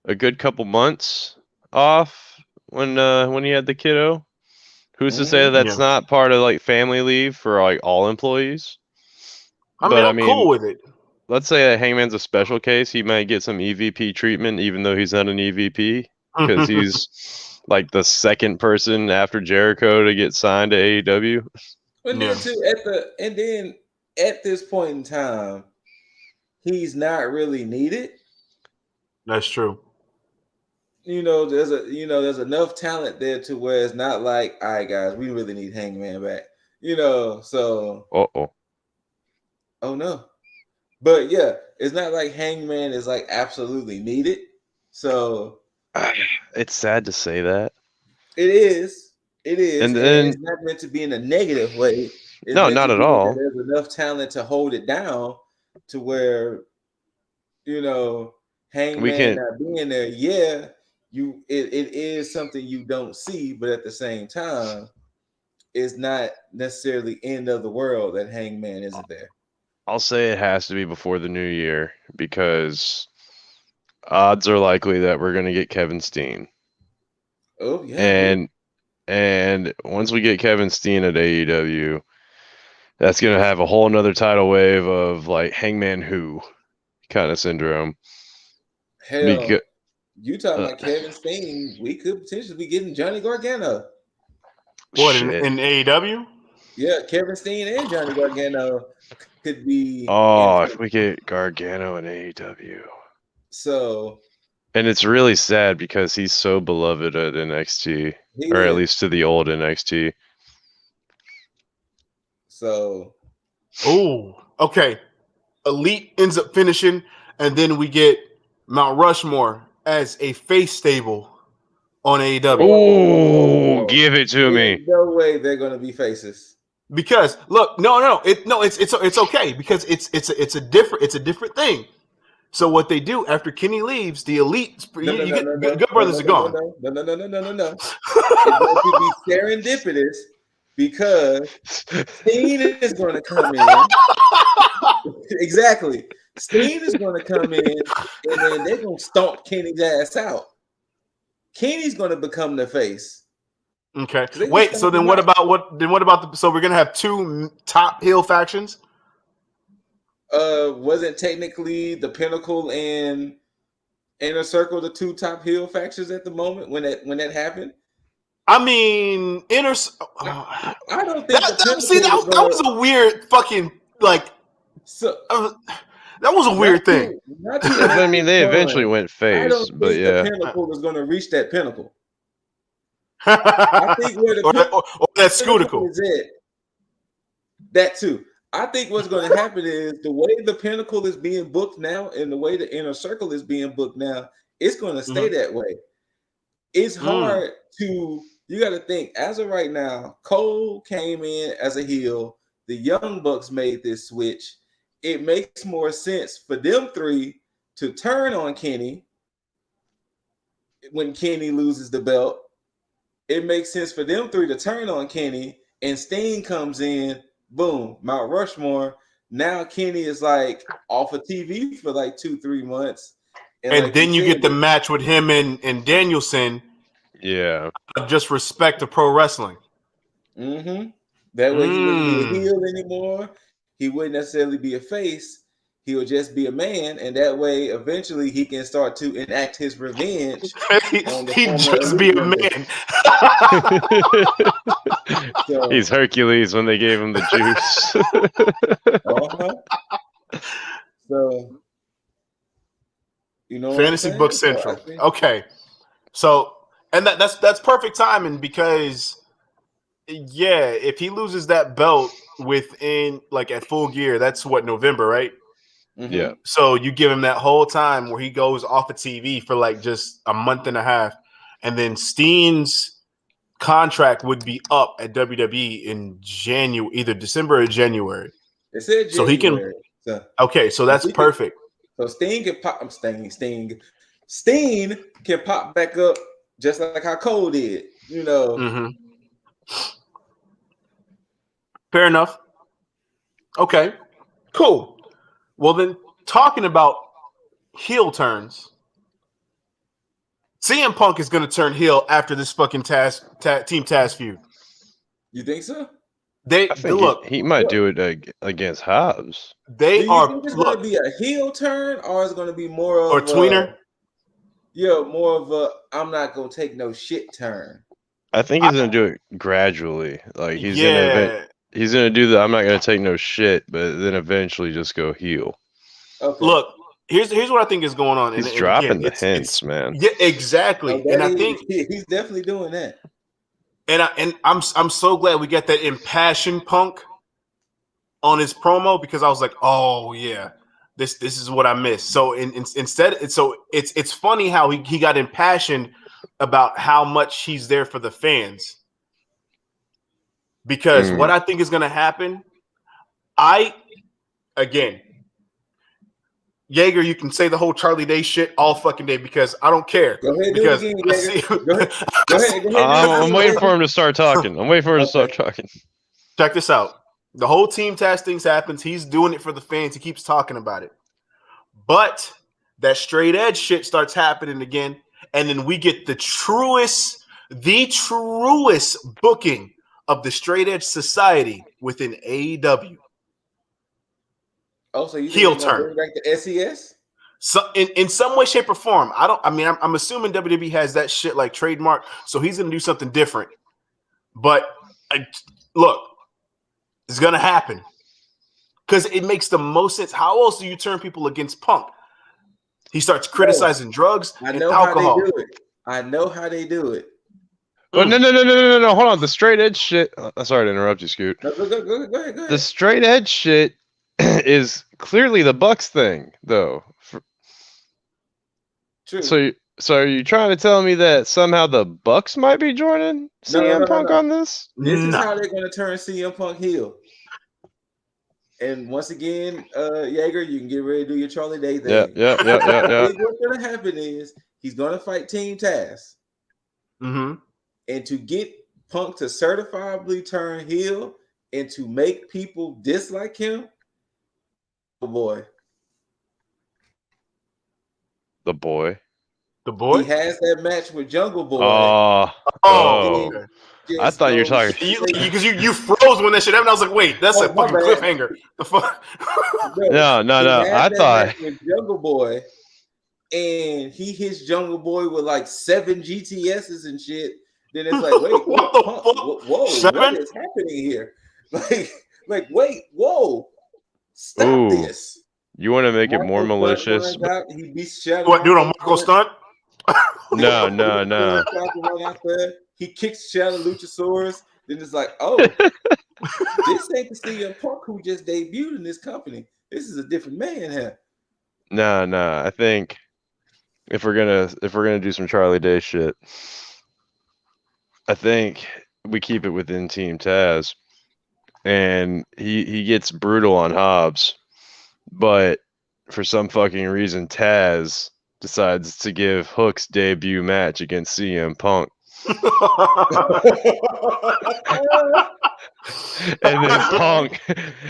a good couple months off when he had the kiddo. Who's to say that's not part of like family leave for like all employees? I'm cool with it. Let's say that Hangman's a special case. He might get some EVP treatment, even though he's not an EVP, because he's like the second person after Jericho to get signed to AEW. And then at this point in time, he's not really needed. That's true. There's enough talent there to where it's not like, all right, guys, we really need Hangman back. So. Oh no. But yeah, it's not like Hangman is like absolutely needed. So. It's sad to say that. It is. And then it's not meant to be in a negative way. No, not at all. There's enough talent to hold it down to where, Hangman not being there. Yeah, it is something you don't see, but at the same time, it's not necessarily end of the world that Hangman isn't there. I'll say it has to be before the new year, because odds are likely that we're going to get Kevin Steen. Oh yeah. And once we get Kevin Steen at AEW, that's going to have a whole nother tidal wave of like Hangman Who kind of syndrome. Hell, you talking about Kevin Steen, we could potentially be getting Johnny Gargano. What, in AEW? Yeah, Kevin Steen and Johnny Gargano could be. Oh, if we get Gargano in AEW. So. And it's really sad because he's so beloved at NXT, at least to the old NXT. So. Oh, okay. Elite ends up finishing, and then we get Mount Rushmore as a face stable on AEW. Oh, give it to me. There's no way they're gonna be faces. Because look, it's okay because it's a different thing. So what they do after Kenny leaves, the Elite, Good Brothers are gone. No. It's going to be serendipitous because Steen is going to come in. Exactly. Steen is going to come in, and then they're going to stomp Kenny's ass out. Kenny's going to become the face. Okay. Wait. So then, what about the? So we're gonna have two top heel factions. Wasn't technically the Pinnacle and Inner Circle the two top heel factions at the moment when that happened? I mean, I don't think that was a weird fucking like. So that was a weird thing. I mean, they eventually went face, but yeah, the Pinnacle is going to reach that pinnacle. I think where or that Scootical is it. That too. I think what's going to happen is the way the Pinnacle is being booked now and the way the Inner Circle is being booked now, it's going to stay that way. It's hard to, you got to think, as of right now, Cole came in as a heel. The Young Bucks made this switch. It makes more sense for them three to turn on Kenny when Kenny loses the belt. It makes sense for them three to turn on Kenny, and Steen comes in, boom, Mount Rushmore. Now Kenny is like off of TV for like 2-3 months. And like then you get the match with him and Danielson. Yeah. Just respect to pro wrestling. Mm-hmm. That way he wouldn't be a heel anymore. He wouldn't necessarily be a face. He would just be a man, and that way, eventually, he can start to enact his revenge. He'd just be a man. So, he's Hercules when they gave him the juice. So, you know, Fantasy Book Central. Okay, so and that's perfect timing because, yeah, if he loses that belt within like at Full Gear, that's what, November, right? Mm-hmm. Yeah. So you give him that whole time where he goes off of TV for like just a month and a half, and then Steen's contract would be up at WWE in January, either December or January. It said January. So he can. Okay, so that's perfect. So Steen can pop. Steen can pop back up just like how Cole did. You know. Mm-hmm. Fair enough. Okay, cool. Well, then, talking about heel turns, CM Punk is going to turn heel after this fucking Team Taz feud. You think so? Look, he might do it against Hobbs. Think it's going to be a heel turn, or is it going to be more of or tweener? More of a I'm not going to take no shit turn. I think he's going to do it gradually. Like he's going to do the I'm not going to take no shit, but then eventually just go heel. Okay. Look, here's what I think is going on. He's dropping the hints, man. Yeah, exactly. And I think he's definitely doing that. And I'm so glad we got that impassioned Punk on his promo because I was like, oh yeah, this is what I missed. So instead, it's funny how he got impassioned about how much he's there for the fans. Because what I think is going to happen, Jaeger, you can say the whole Charlie Day shit all fucking day because I don't care. Go ahead, because do it again, Go ahead. I'm waiting for him to start talking. Check this out. The whole Team Taz things happens. He's doing it for the fans. He keeps talking about it. But that straight edge shit starts happening again. And then we get the truest booking of the straight edge society within AEW. Oh, so you heel turn bring back the SES? So in some way, shape, or form. I'm assuming WWE has that shit like trademark, so he's gonna do something different. But look, it's gonna happen because it makes the most sense. How else do you turn people against Punk? He starts criticizing drugs and alcohol. I know how they do it. Oh, no. Hold on. The straight edge shit. Sorry to interrupt you, Scoot. No, go ahead. The straight edge shit is clearly the Bucks thing, though. So are you trying to tell me that somehow the Bucks might be joining CM Punk on this? This is how they're going to turn CM Punk heel. And once again, Jaeger, you can get ready to do your Charlie Day thing. Yeah. I think what's going to happen is he's going to fight Team Taz. Mm-hmm. And to get Punk to certifiably turn heel and to make people dislike him, oh boy. The boy? He has that match with Jungle Boy. Oh. I thought you were talking because you froze when that shit happened. I was like, wait, that's a fucking cliffhanger. The fuck? No. I thought with Jungle Boy, and he hits Jungle Boy with like 7 GTSs and shit. Then it's like, wait, whoa, what is happening here? Like, wait, whoa, stop this. You want to make it more malicious? He beats Shadow. What, dude, on Marco stunt? No. He kicks Shadow Luchasaurus. Then it's like, oh, this ain't the CM Punk who just debuted in this company. This is a different man here. No. I think if we're gonna do some Charlie Day shit, I think we keep it within Team Taz, and he gets brutal on Hobbs, but for some fucking reason, Taz decides to give Hook's debut match against CM Punk. and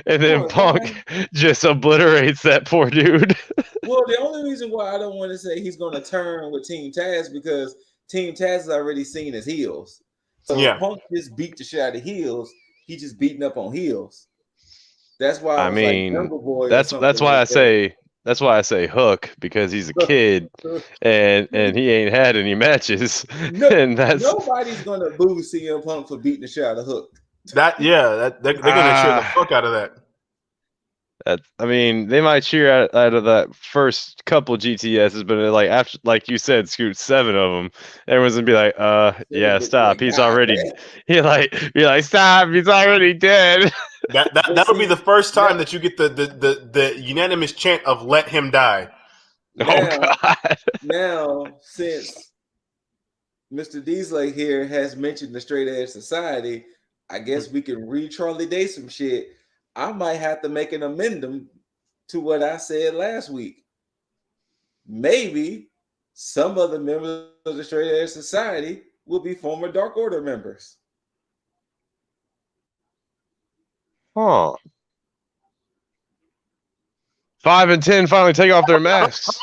then Punk just obliterates that poor dude. Well, the only reason why I don't want to say he's going to turn with Team Taz because Team Taz is already seen as heels. So Punk just beat the shit out of heels. He just beating up on heels. That's why I mean, like Boy that's why I say. That's why I say Hook, because he's a kid and he ain't had any matches. Nobody's gonna boo CM Punk for beating the shit out of Hook. They're gonna cheer the fuck out of that. I mean, they might cheer out of that first couple GTSs, but like after, like you said, Scoot, 7 of them, everyone's gonna be like, yeah, stop. He's already. You're like, stop. He's already dead. That'll be the first time that you get the unanimous chant of "Let him die." God! Now, since Mr. Deasley here has mentioned the Straight Edge Society, I guess we can read Charlie Day some shit. I might have to make an amendment to what I said last week. Maybe some of the members of the Straight Edge Society will be former Dark Order members. Huh. 5 and 10 finally take off their masks.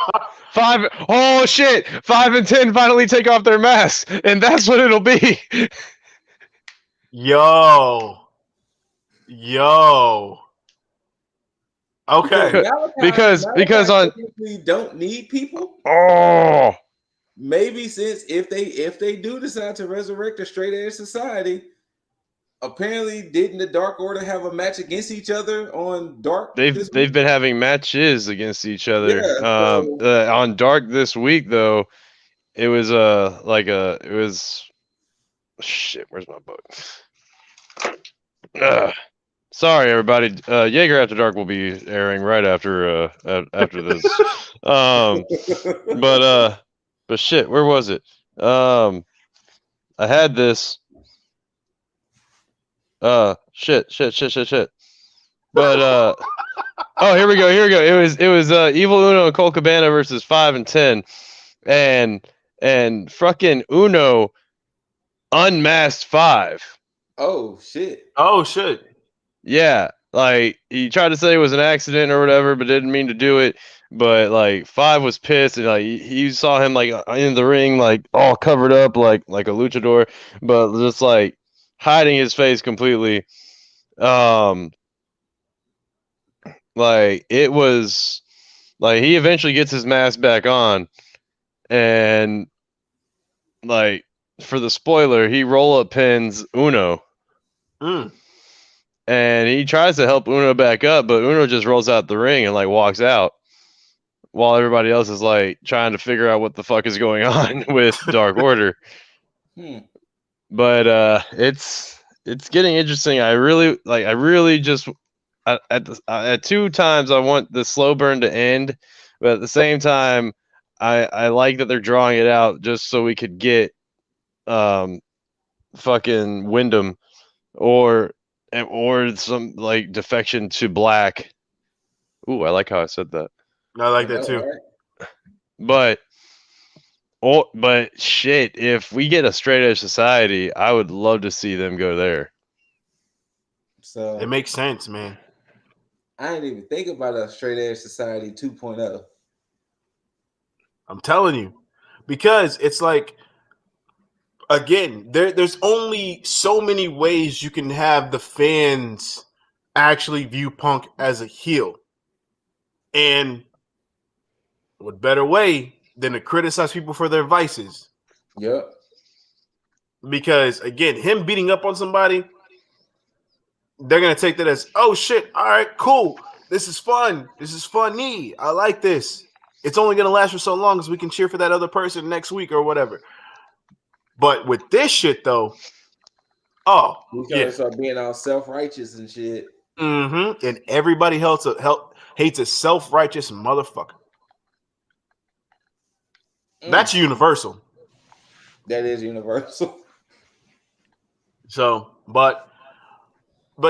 5 and 10 finally take off their masks, and that's what it'll be. Yo. Okay. Because on we don't need people. Oh. Maybe since if they do decide to resurrect the Straight Edge Society, apparently didn't the Dark Order have a match against each other on Dark? They've been having matches against each other. Yeah, on Dark this week though, it was shit. Where's my book? Sorry, everybody. Jaeger After Dark will be airing right after this. But shit, where was it? I had this. Shit. But oh, here we go. It was Evil Uno and Cole Cabana versus 5 and 10, and fucking Uno unmasked 5. Oh shit. Yeah, like he tried to say it was an accident or whatever, but didn't mean to do it. But like 5 was pissed, and like he saw him like in the ring, like all covered up, like a luchador, but just like hiding his face completely. Like it was like he eventually gets his mask back on, and like for the spoiler, he roll up pins Uno. And he tries to help Uno back up, but Uno just rolls out the ring and like walks out while everybody else is like trying to figure out what the fuck is going on with Dark Order. But it's getting interesting. I really just at 2 times I want the slow burn to end, but at the same time I like that they're drawing it out just so we could get fucking Wyndham or some like defection to Black. Ooh, I like how I said that. I like that too. But shit, if we get a Straight Edge Society, I would love to see them go there. So it makes sense, man. I didn't even think about a Straight Edge Society 2.0. I'm telling you, because it's like, again, there's only so many ways you can have the fans actually view Punk as a heel, and what better way than to criticize people for their vices? Yep. Because again, him beating up on somebody, they're gonna take that as, oh shit, all right, cool. This is fun. This is funny. I like this. It's only gonna last for so long as we can cheer for that other person next week or whatever. But with this shit though, we gotta start being all self-righteous and shit. Mm-hmm. And everybody hates a self-righteous motherfucker. That's universal. That is universal. So, but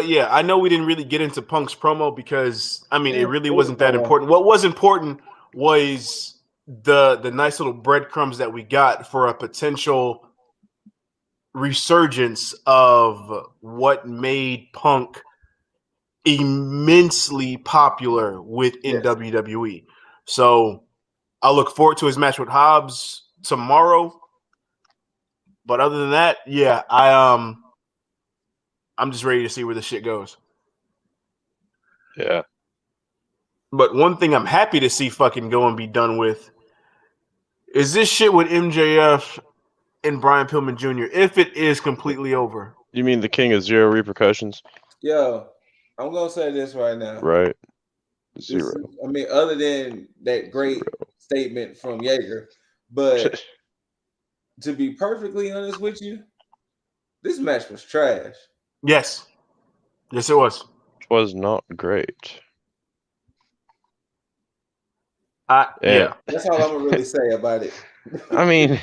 yeah, I know we didn't really get into Punk's promo because I mean it really wasn't that important. What was important was the nice little breadcrumbs that we got for a potential resurgence of what made Punk immensely popular within WWE. So I look forward to his match with Hobbs tomorrow. But other than that, yeah, I'm just ready to see where the shit goes. Yeah. But one thing I'm happy to see fucking go and be done with is this shit with MJF and Brian Pillman Jr. if it is completely over. You mean the King of Zero Repercussions? Yo, I'm gonna say this right now. Right. Zero. Other than that great statement from Jaeger, but to be perfectly honest with you, this match was trash. Yes. Yes, it was. It was not great. Yeah. That's all I'm gonna really say about it. I mean,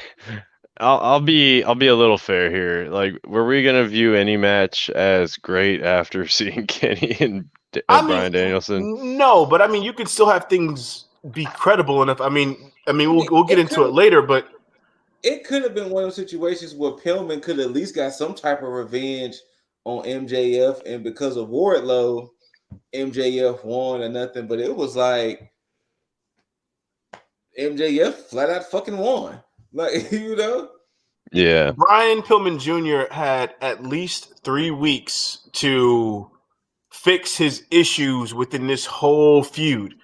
I'll be a little fair here. Like, were we gonna view any match as great after seeing Kenny and Bryan Danielson? No, but I mean, you can still have things be credible enough. I mean, we'll get into it later, but it could have been one of those situations where Pillman could at least got some type of revenge on MJF, and because of Wardlow, MJF won or nothing. But it was like MJF flat out fucking won. Like, you know? Yeah. Brian Pillman Jr. had at least 3 weeks to fix his issues within this whole feud.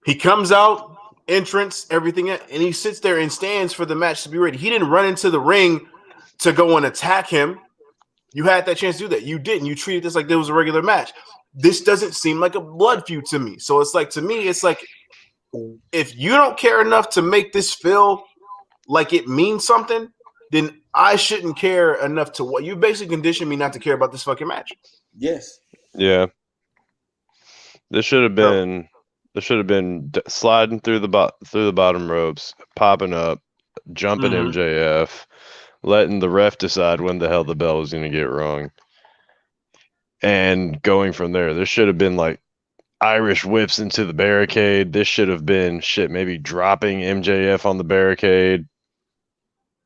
He comes out, entrance, everything, and he sits there and stands for the match to be ready. He didn't run into the ring to go and attack him. You had that chance to do that. You didn't. You treated this like there was a regular match. This doesn't seem like a blood feud to me. So it's like, to me, it's like, if you don't care enough to make this feel like it means something, then I shouldn't care enough to what you basically conditioned me not to care about this fucking match. Yes. Yeah. This should have been sliding through the bottom ropes, popping up, jumping MJF, letting the ref decide when the hell the bell was going to get rung, and going from there. This should have been like Irish whips into the barricade. This should have been maybe dropping MJF on the barricade.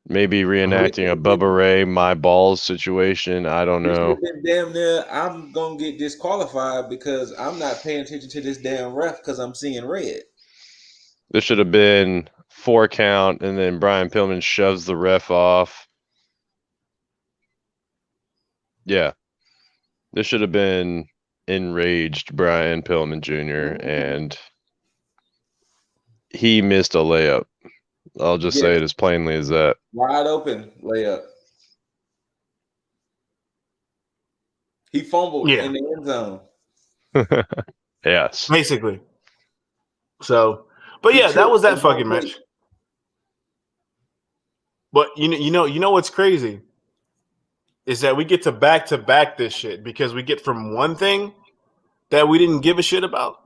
Maybe reenacting a Bubba Ray my balls situation. I don't know. Damn near, I'm gonna get disqualified because I'm not paying attention to this damn ref because I'm seeing red. This should have been 4 count, and then Brian Pillman shoves the ref off. Yeah, this should have been enraged Brian Pillman Jr. and he missed a layup. I'll just say it as plainly as that. Wide open layup. He fumbled in the end zone. Yes. Basically. So, but yeah, that was that fucking match. But you know what's crazy is that we get to back this shit because we get from one thing that we didn't give a shit about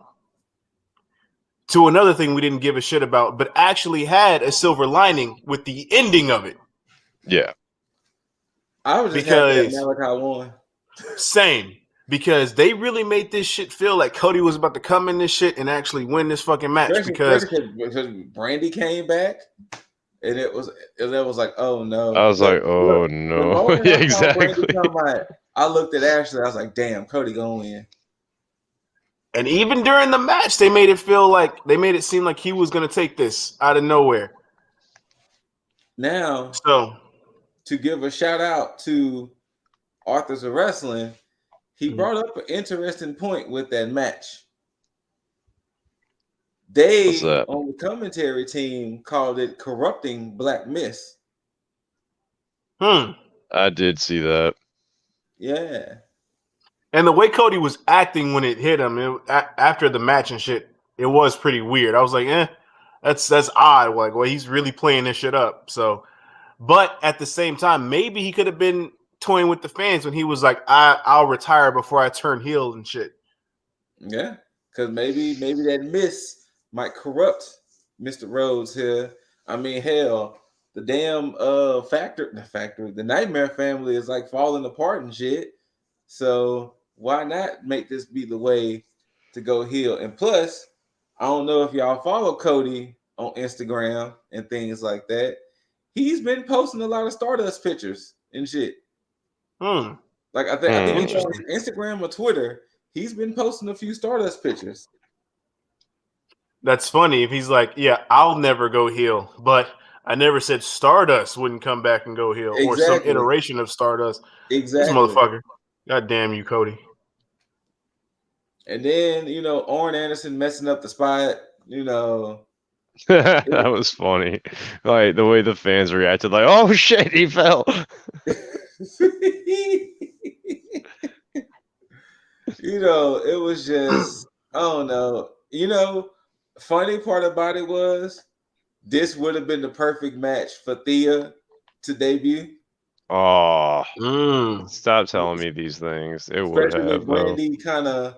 to another thing we didn't give a shit about, but actually had a silver lining with the ending of it. Yeah. I was just happy that Malachi won. Same. Because they really made this shit feel like Cody was about to come in this shit and actually win this fucking match. Especially because Brandy came back, and it was like, oh no. I was like, oh no. Yeah, exactly. I looked at Ashley. I was like, damn, Cody gonna win. And even during the match, they made it seem like he was gonna take this out of nowhere. Now, so to give a shout out to Authors of Wrestling, he brought up an interesting point with that match. They on the commentary team called it corrupting Black Miss. I did see that. Yeah. And the way Cody was acting when it hit him after the match and shit, it was pretty weird. I was like, that's odd. Like, well, he's really playing this shit up. So, but at the same time, maybe he could have been toying with the fans when he was like, I'll retire before I turn heel and shit. Yeah, because maybe that miss might corrupt Mr. Rhodes here. I mean, hell, the damn the Nightmare family is like falling apart and shit. So why not make this be the way to go heel? And plus, I don't know if y'all follow Cody on Instagram and things like that. He's been posting a lot of Stardust pictures and shit. Like I think on Instagram or Twitter, he's been posting a few Stardust pictures. That's funny if he's like, yeah, I'll never go heel, but I never said Stardust wouldn't come back and go heel or some iteration of Stardust. Exactly. This motherfucker. God damn you, Cody. And then, Orn Anderson messing up the spot, That was funny. Like the way the fans reacted, like, oh shit, he fell. It was just, I don't know. Funny part about it was this would have been the perfect match for Thea to debut. Oh, stop telling me these things. It would have. Brandy kind of,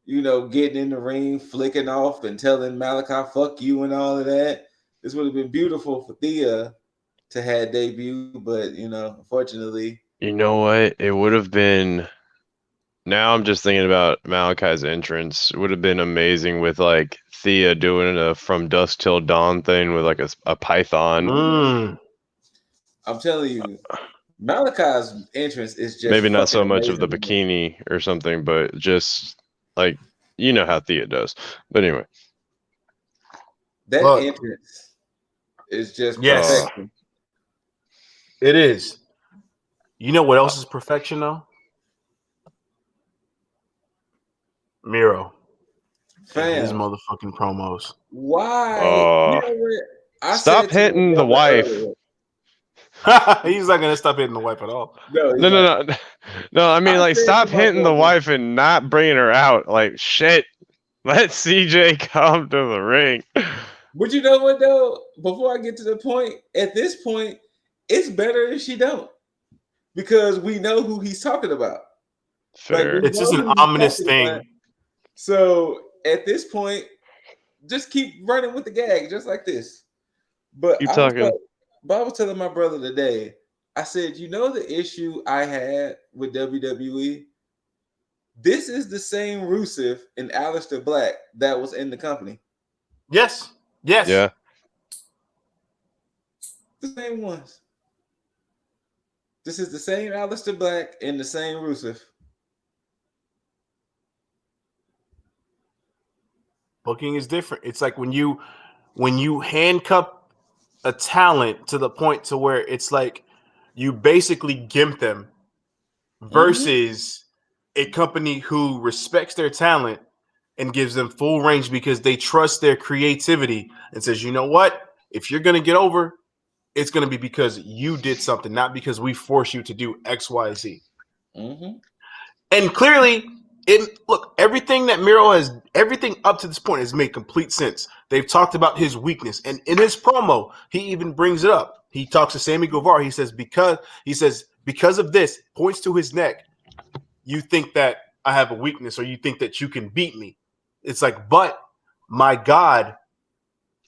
getting in the ring, flicking off and telling Malachi, fuck you and all of that. This would have been beautiful for Thea to have debut, but, unfortunately. You know what? It would have been. Now I'm just thinking about Malachi's entrance. It would have been amazing with like Thea doing a From Dusk Till Dawn thing with like a python. I'm telling you, Malachi's entrance is just maybe not so much of the bikini or something, but just like how Thea does. But anyway, that entrance is just perfection. It is. You know what else is perfection though? Miro. His motherfucking promos. Why? Stop hitting the wife. He's not gonna stop hitting the wife at all. No. I mean, like, stop hitting the wife and not bringing her out. Like, shit. Let CJ come to the ring. But you know what though? Before I get to the point, at this point, it's better if she don't, because we know who he's talking about. Fair. Like, it's just an ominous thing. So at this point, just keep running with the gag, just like this. But I was telling my brother today, I said, the issue I had with WWE? This is the same Rusev and Aleister Black that was in the company. Yes. Yeah. The same ones. This is the same Aleister Black and the same Rusev. Booking is different. It's like when you handcuff a talent to the point to where it's like you basically gimp them versus a company who respects their talent and gives them full range because they trust their creativity and says, you know what? If you're going to get over, it's going to be because you did something, not because we force you to do X, Y, Z. And clearly, everything that Miro everything up to this point has made complete sense. They've talked about his weakness, and in his promo, he even brings it up. He talks to Sammy Guevara. He says because of this, points to his neck. You think that I have a weakness, or you think that you can beat me? It's like, but my God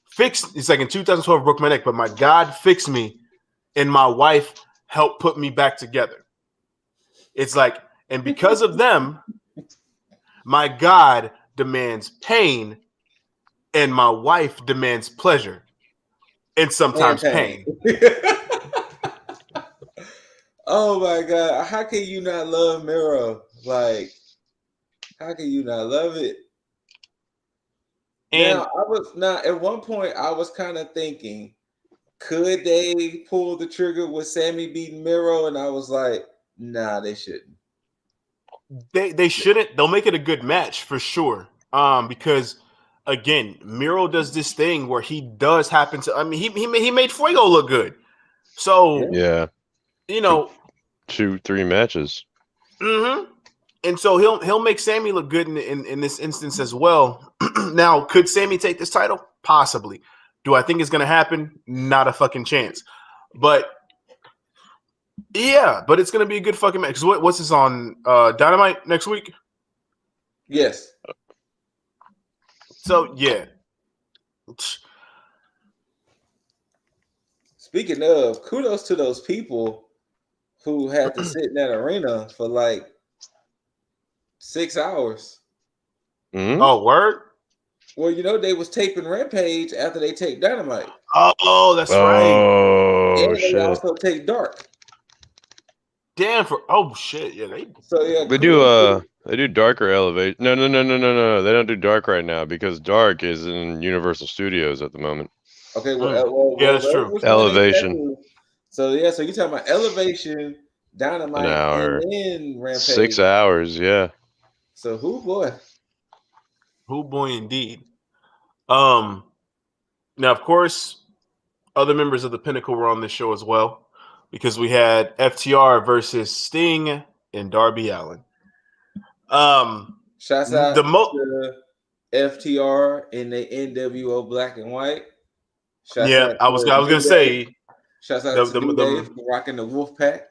fixed. It's like in 2012, broke my neck, but my God fixed me, and my wife helped put me back together. It's like, and because of them, my God demands pain, and my wife demands pleasure, and sometimes pain. Oh my God! How can you not love Miro? Like, how can you not love it? And now at one point I was kind of thinking, could they pull the trigger with Sammy beating Miro? And I was like, nah, they shouldn't. they shouldn't. They'll make it a good match for sure. Because again, Miro does this thing where he does happen to. I mean, he made Fuego look good. So Yeah, you know, 2-3 matches. mm-hmm. And so he'll make Sammy look good in this instance as well. Now, could Sammy take this title? Possibly. Do I think it's going to happen? Not a fucking chance. But yeah, but it's going to be a good fucking match. What's this on Dynamite next week? Yes. So yeah. Speaking of, kudos to those people who had to sit in that arena for like 6 hours. Mm-hmm. Oh, word? Well, you know, they was taping Rampage after they taped Dynamite. Oh, that's right. Oh, And they shit. also take Dark. Damn for shit. Yeah, They do Dark or Elevate. No. They don't do Dark right now because Dark is in Universal Studios at the moment. Okay, yeah, that's true. Elevation. So you're talking about Elevation, Dynamite, An hour. and then Rampage. 6 hours, yeah. So who boy? Who boy indeed. Now of course, other members of the Pinnacle were on this show as well, because we had FTR versus Sting and Darby Allin. Shouts out to FTR in the NWO Black and White. I was gonna say. Shouts out to New Day for rocking the Wolf Pack.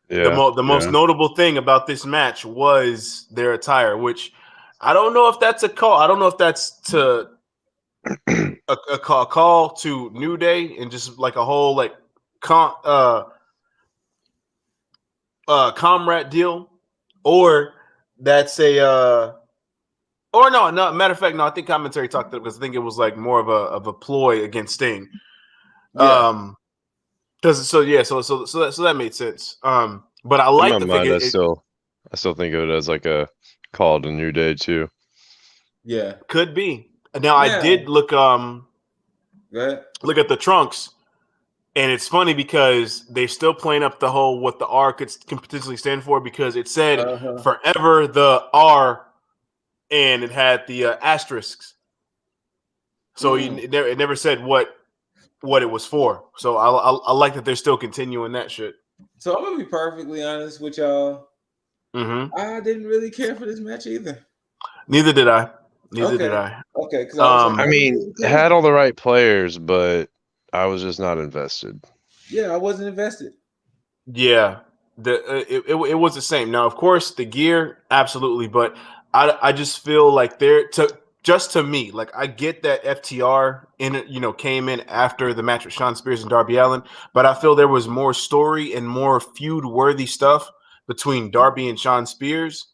Yeah. The most notable thing about this match was their attire, which I don't know if that's a call. I don't know if that's to a call to New Day and just like a whole like comrade deal, or that's a or no. Matter of fact, no. I think commentary talked to it because I think it was like more of a ploy against Sting. Yeah. Because so that made sense. But I like the mind, I still think of it as like a call to New Day too. Yeah, could be. Now I did look at the trunks, and it's funny because they're still playing up the whole what the R can potentially stand for, because it said forever the R, and it had the asterisks. So it never said what it was for. So I like that they're still continuing that shit. So I'm gonna be perfectly honest with y'all. Mm-hmm. I didn't really care for this match either. Neither did I. Okay, because I mean, it had all the right players, but I was just not invested. Yeah, I wasn't invested. Yeah, it was the same. Now, of course, the gear, absolutely, but I just feel like to me, like I get that FTR came in after the match with Shawn Spears and Darby Allin, but I feel there was more story and more feud worthy stuff between Darby and Shawn Spears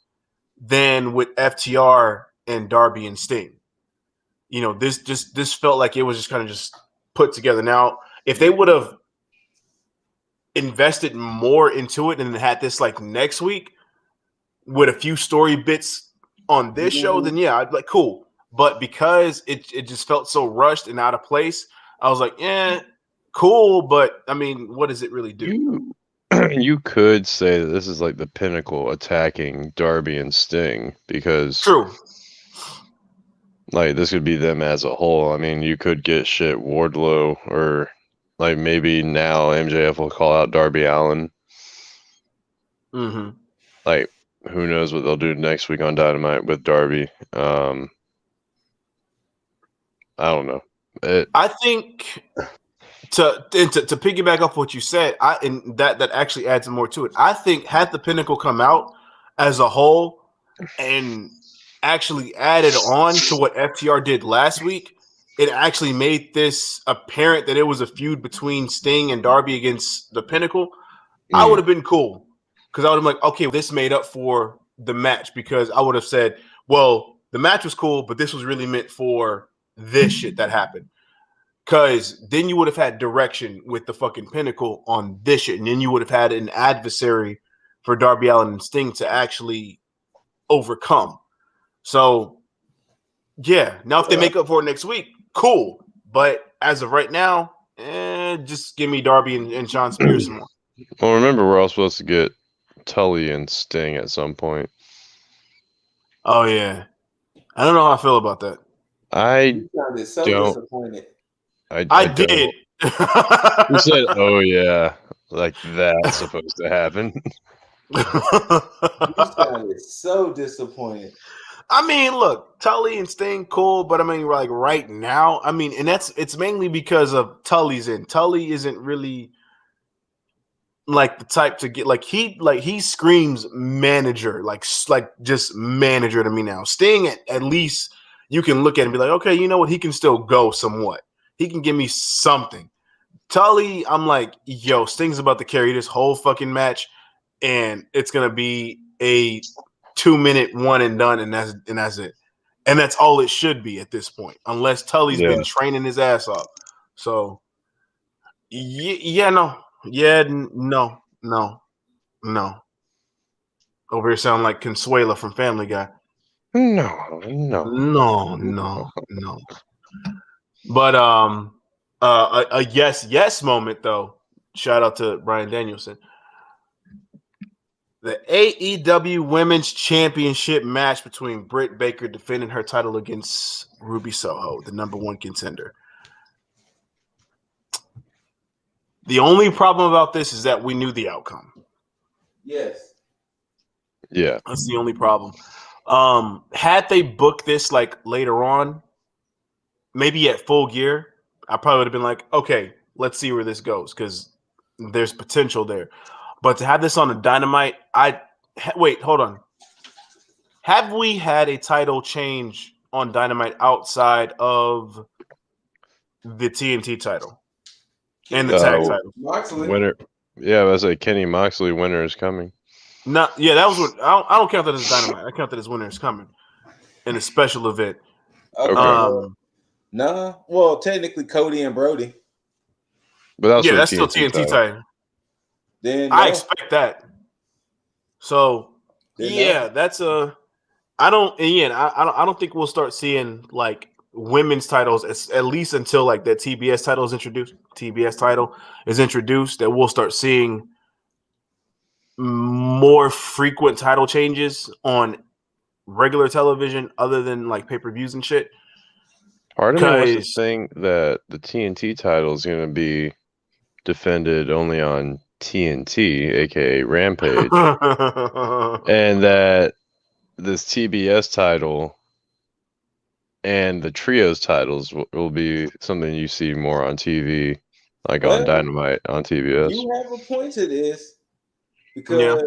than with FTR and Darby and Sting. This felt like it was just kind of just put together. Now, if they would have invested more into it and had this like next week with a few story bits on this show, then yeah, I'd like cool. But because it just felt so rushed and out of place, I was like, cool. But I mean, what does it really do? You could say that this is like the Pinnacle attacking Darby and Sting, because true. Like this could be them as a whole. I mean, you could get shit Wardlow, or like maybe now MJF will call out Darby Allin. Mm-hmm. Like who knows what they'll do next week on Dynamite with Darby. I don't know. I think to piggyback off what you said, and that actually adds more to it. I think had the Pinnacle come out as a whole and actually added on to what FTR did last week, it actually made this apparent that it was a feud between Sting and Darby against the Pinnacle, I would have been cool because I would have been like, okay, this made up for the match because I would have said, well, the match was cool, but this was really meant for this shit that happened. Because then you would have had direction with the fucking Pinnacle on this shit, and then you would have had an adversary for Darby Allin and Sting to actually overcome. So, yeah, now if they make up for it next week, cool. But as of right now, just give me Darby and Sean Spears some more. Well, remember, we're all supposed to get Tully and Sting at some point. Oh, yeah. I don't know how I feel about that. You sounded so disappointed. I did. You said, oh, yeah, like that's supposed to happen. You sounded so disappointed. I mean, look, Tully and Sting, cool, but I mean, like right now, I mean, and it's mainly because of Tully's in. Tully isn't really like the type to get he screams manager, like just manager to me now. Sting at least you can look at it and be like, okay, you know what? He can still go somewhat. He can give me something. Tully, I'm like, yo, Sting's about to carry this whole fucking match, and it's gonna be a 2-minute one and done, and that's it. And that's all it should be at this point, unless Tully's been training his ass off. So no. Over here sound like Consuela from Family Guy. No. But a yes moment though. Shout out to Bryan Danielson. The AEW Women's Championship match between Britt Baker defending her title against Ruby Soho, the number one contender. The only problem about this is that we knew the outcome. Yes. Yeah. That's the only problem. Had they booked this like later on, maybe at Full Gear, I probably would have been like, okay, let's see where this goes because there's potential there. But to have this on a Dynamite, wait, hold on. Have we had a title change on Dynamite outside of the TNT title and the tag title? Moxley. Winner. Yeah, I was like Kenny Moxley. Winner is coming. No, yeah, that was what I don't count that as Dynamite. I count that as Winner is coming in a special event. Okay. No, well, technically Cody and Brody. But that's still TNT title. Then I expect that. So that's a. I don't think we'll start seeing like women's titles at least until like that TBS title is introduced. TBS title is introduced that we'll start seeing more frequent title changes on regular television other than like pay-per-views and shit. Part of me wants to think that the TNT title is going to be defended only on TNT, aka Rampage, and that this TBS title and the trios titles will be something you see more on TV, like on Dynamite on TBS. You have a point to this because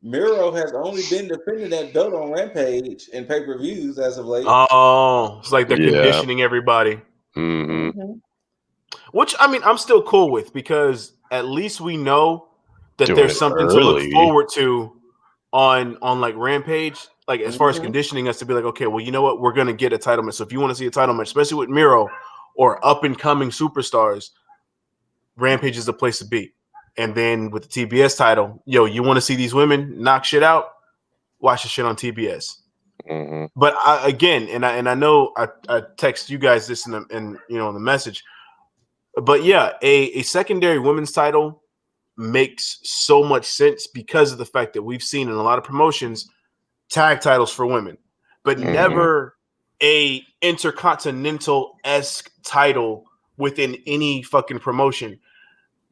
Miro has only been defending that belt on Rampage and pay-per-views as of late. Oh, it's like they're conditioning everybody. Mm-hmm. Which I mean, I'm still cool with because at least we know that there's something to look forward to on like Rampage, like as far as conditioning us to be like, okay, well, you know what, we're gonna get a title match. So if you want to see a title match, especially with Miro or up and coming superstars, Rampage is the place to be. And then with the TBS title, yo, you want to see these women knock shit out? Watch the shit on TBS. Mm-hmm. But I know I text you guys this in the message. But yeah, a secondary women's title makes so much sense because of the fact that we've seen in a lot of promotions tag titles for women, but never a intercontinental-esque title within any fucking promotion.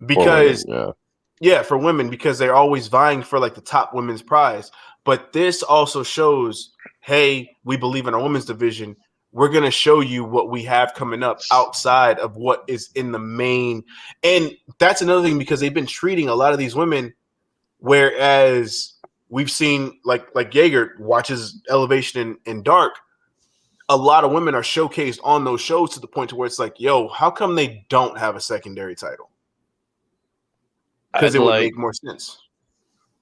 Because for women, because they're always vying for like the top women's prize. But this also shows, hey, we believe in our women's division. We're going to show you what we have coming up outside of what is in the main. And that's another thing because they've been treating a lot of these women, whereas we've seen like Jaeger watches Elevation in Dark. A lot of women are showcased on those shows to the point to where it's like, yo, how come they don't have a secondary title? Because it would make more sense.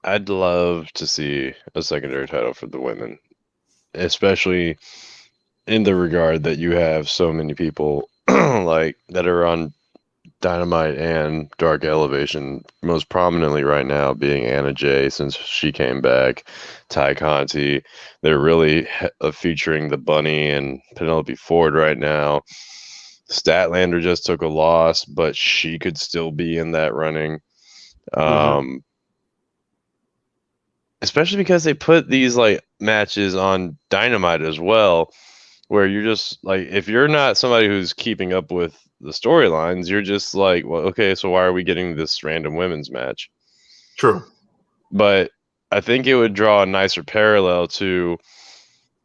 I'd love to see a secondary title for the women, especially in the regard that you have so many people like that are on Dynamite and Dark Elevation, most prominently right now being Anna Jay since she came back, Ty Conti. They're really featuring the Bunny and Penelope Ford right now. Statlander just took a loss, but she could still be in that running. Especially because they put these like matches on Dynamite as well, where you're just like, if you're not somebody who's keeping up with the storylines, you're just like, well, okay, so why are we getting this random women's match? True. But I think it would draw a nicer parallel to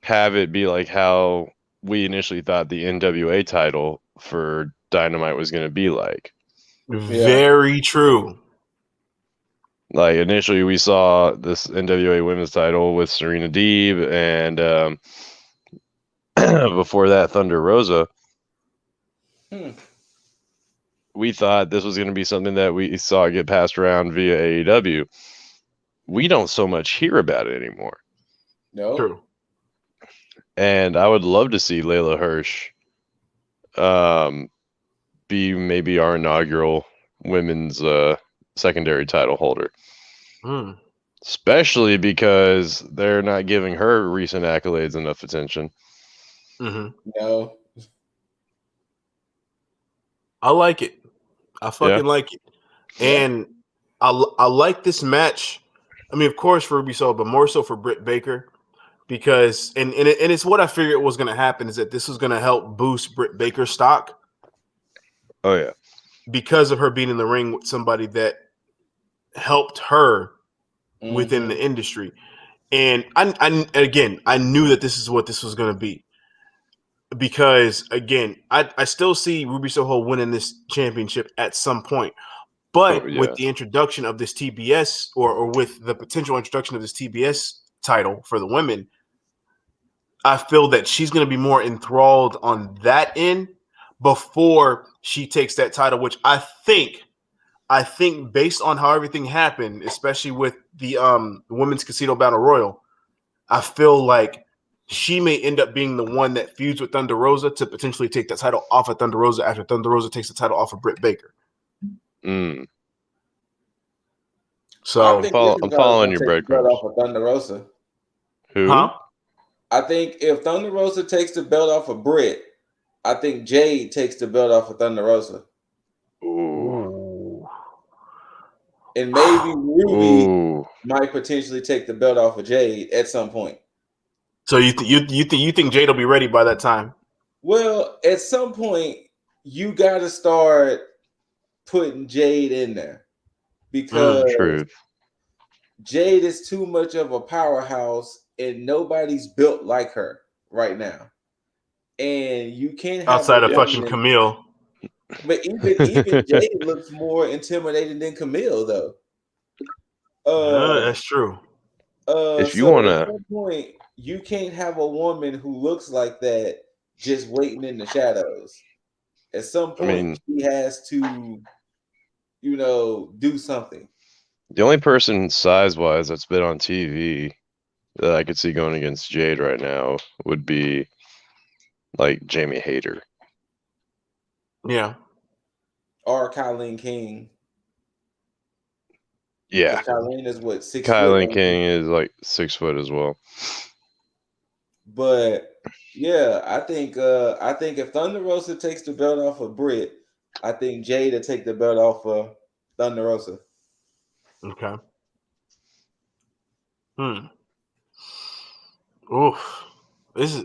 have it be like how we initially thought the NWA title for Dynamite was going to be like. Very true. Like initially we saw this NWA women's title with Serena Deeb and before that Thunder Rosa. We thought this was going to be something that we saw get passed around via AEW. We don't so much hear about it anymore. No. True. And I would love to see Layla Hirsch be maybe our inaugural women's secondary title holder. Especially because they're not giving her recent accolades enough attention. No. I like it. I fucking like it. And I like this match. I mean, of course for Ruby Soho, but more so for Britt Baker. Because and it's what I figured was going to happen is that this was going to help boost Britt Baker's stock. Oh yeah, because of her being in the ring with somebody that helped her within the industry, and I knew that this is what this was going to be. Because again, I still see Ruby Soho winning this championship at some point, but with the introduction of this TBS or with the potential introduction of this TBS title for the women, I feel that she's going to be more enthralled on that end before she takes that title, which I think based on how everything happened, especially with the Women's Casino Battle Royal, I feel like she may end up being the one that feuds with Thunder Rosa to potentially take that title off of Thunder Rosa after Thunder Rosa takes the title off of Britt Baker. So I'm following your breadcrumbs. Off of Thunder Rosa. Who? Huh? I think if Thunder Rosa takes the belt off of Britt, I think Jade takes the belt off of Thunder Rosa. Ooh. And maybe Ruby might potentially take the belt off of Jade at some point. So you think Jade will be ready by that time? Well, at some point, you got to start putting Jade in there because Jade is too much of a powerhouse and nobody's built like her right now. And you can't have outside of fucking Camille. But even Jade looks more intimidating than Camille, though. That's true. If you want to, at some point, you can't have a woman who looks like that just waiting in the shadows. At some point, she has to, do something. The only person size-wise that's been on TV that I could see going against Jade right now would be like Jamie Hayter. Yeah. Or Kylie King. Yeah. Kylie is what, 6 Kylie King is like 6 foot as well. But yeah, I think if Thunder Rosa takes the belt off of Britt, I think Jade will take the belt off of Thunder Rosa. Okay. Oof. This is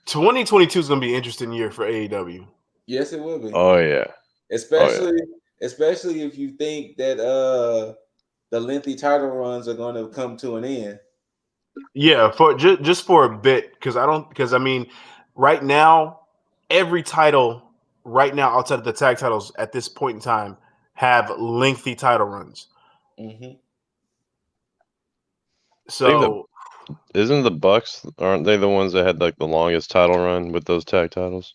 2022 is going to be an interesting year for AEW. Yes, it will be. Oh yeah. Especially if you think that the lengthy title runs are going to come to an end. Yeah, for just for a bit, because I mean, right now, every title right now outside of the tag titles at this point in time have lengthy title runs. So isn't the Bucks? Aren't they the ones that had like the longest title run with those tag titles?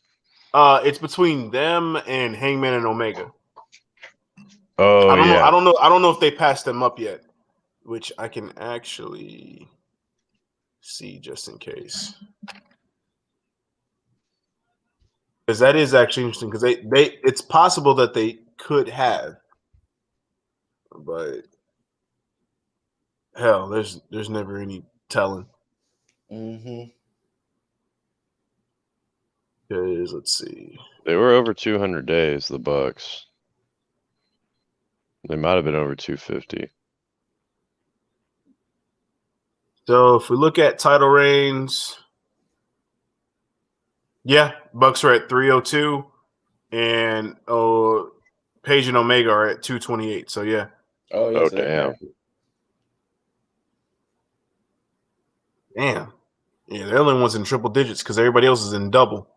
it's between them and Hangman and Omega. Oh I don't know. yeah. I don't know if they passed them up yet, which I can actually see just in case. Because that is actually interesting. Because they it's possible that they could have, but hell, there's never any telling. Mm-hmm. Because let's see, They were over 200 days. The Bucks. They might have been over 250. so if we look at title reigns, yeah, Bucks are at 302, and Page and Omega are at 228. So yeah, Oh yeah, Oh so they damn. passed it. damn, yeah, they're the only ones in triple digits because everybody else is in double.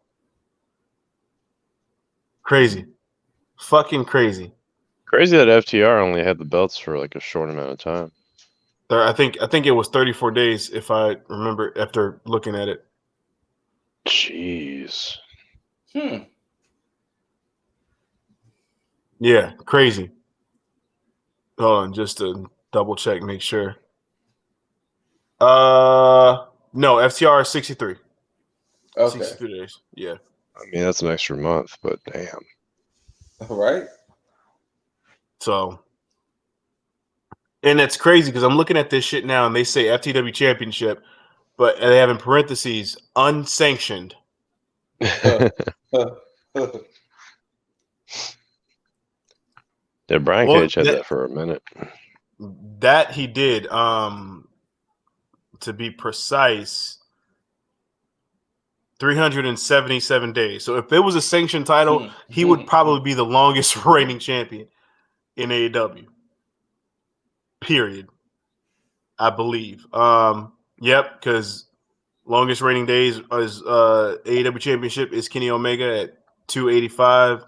Crazy, fucking crazy. Crazy that FTR only had the belts for like a short amount of time. I think it was 34 days if I remember after looking at it. Jeez. Yeah, crazy. Hold on, just to double check, make sure. No, FTR is 63. Okay. 63 days. Yeah. I mean, that's an extra month, but damn. All right. So, and that's crazy because I'm looking at this shit now and they say FTW Championship, but they have in parentheses unsanctioned. Yeah, Brian Well, Cage had that for a minute. that he did. To be precise, 377 days. So if it was a sanctioned title, he would probably be the longest reigning champion in AEW. Period. I believe. Yep, because longest reigning days is AEW Championship is Kenny Omega at 285,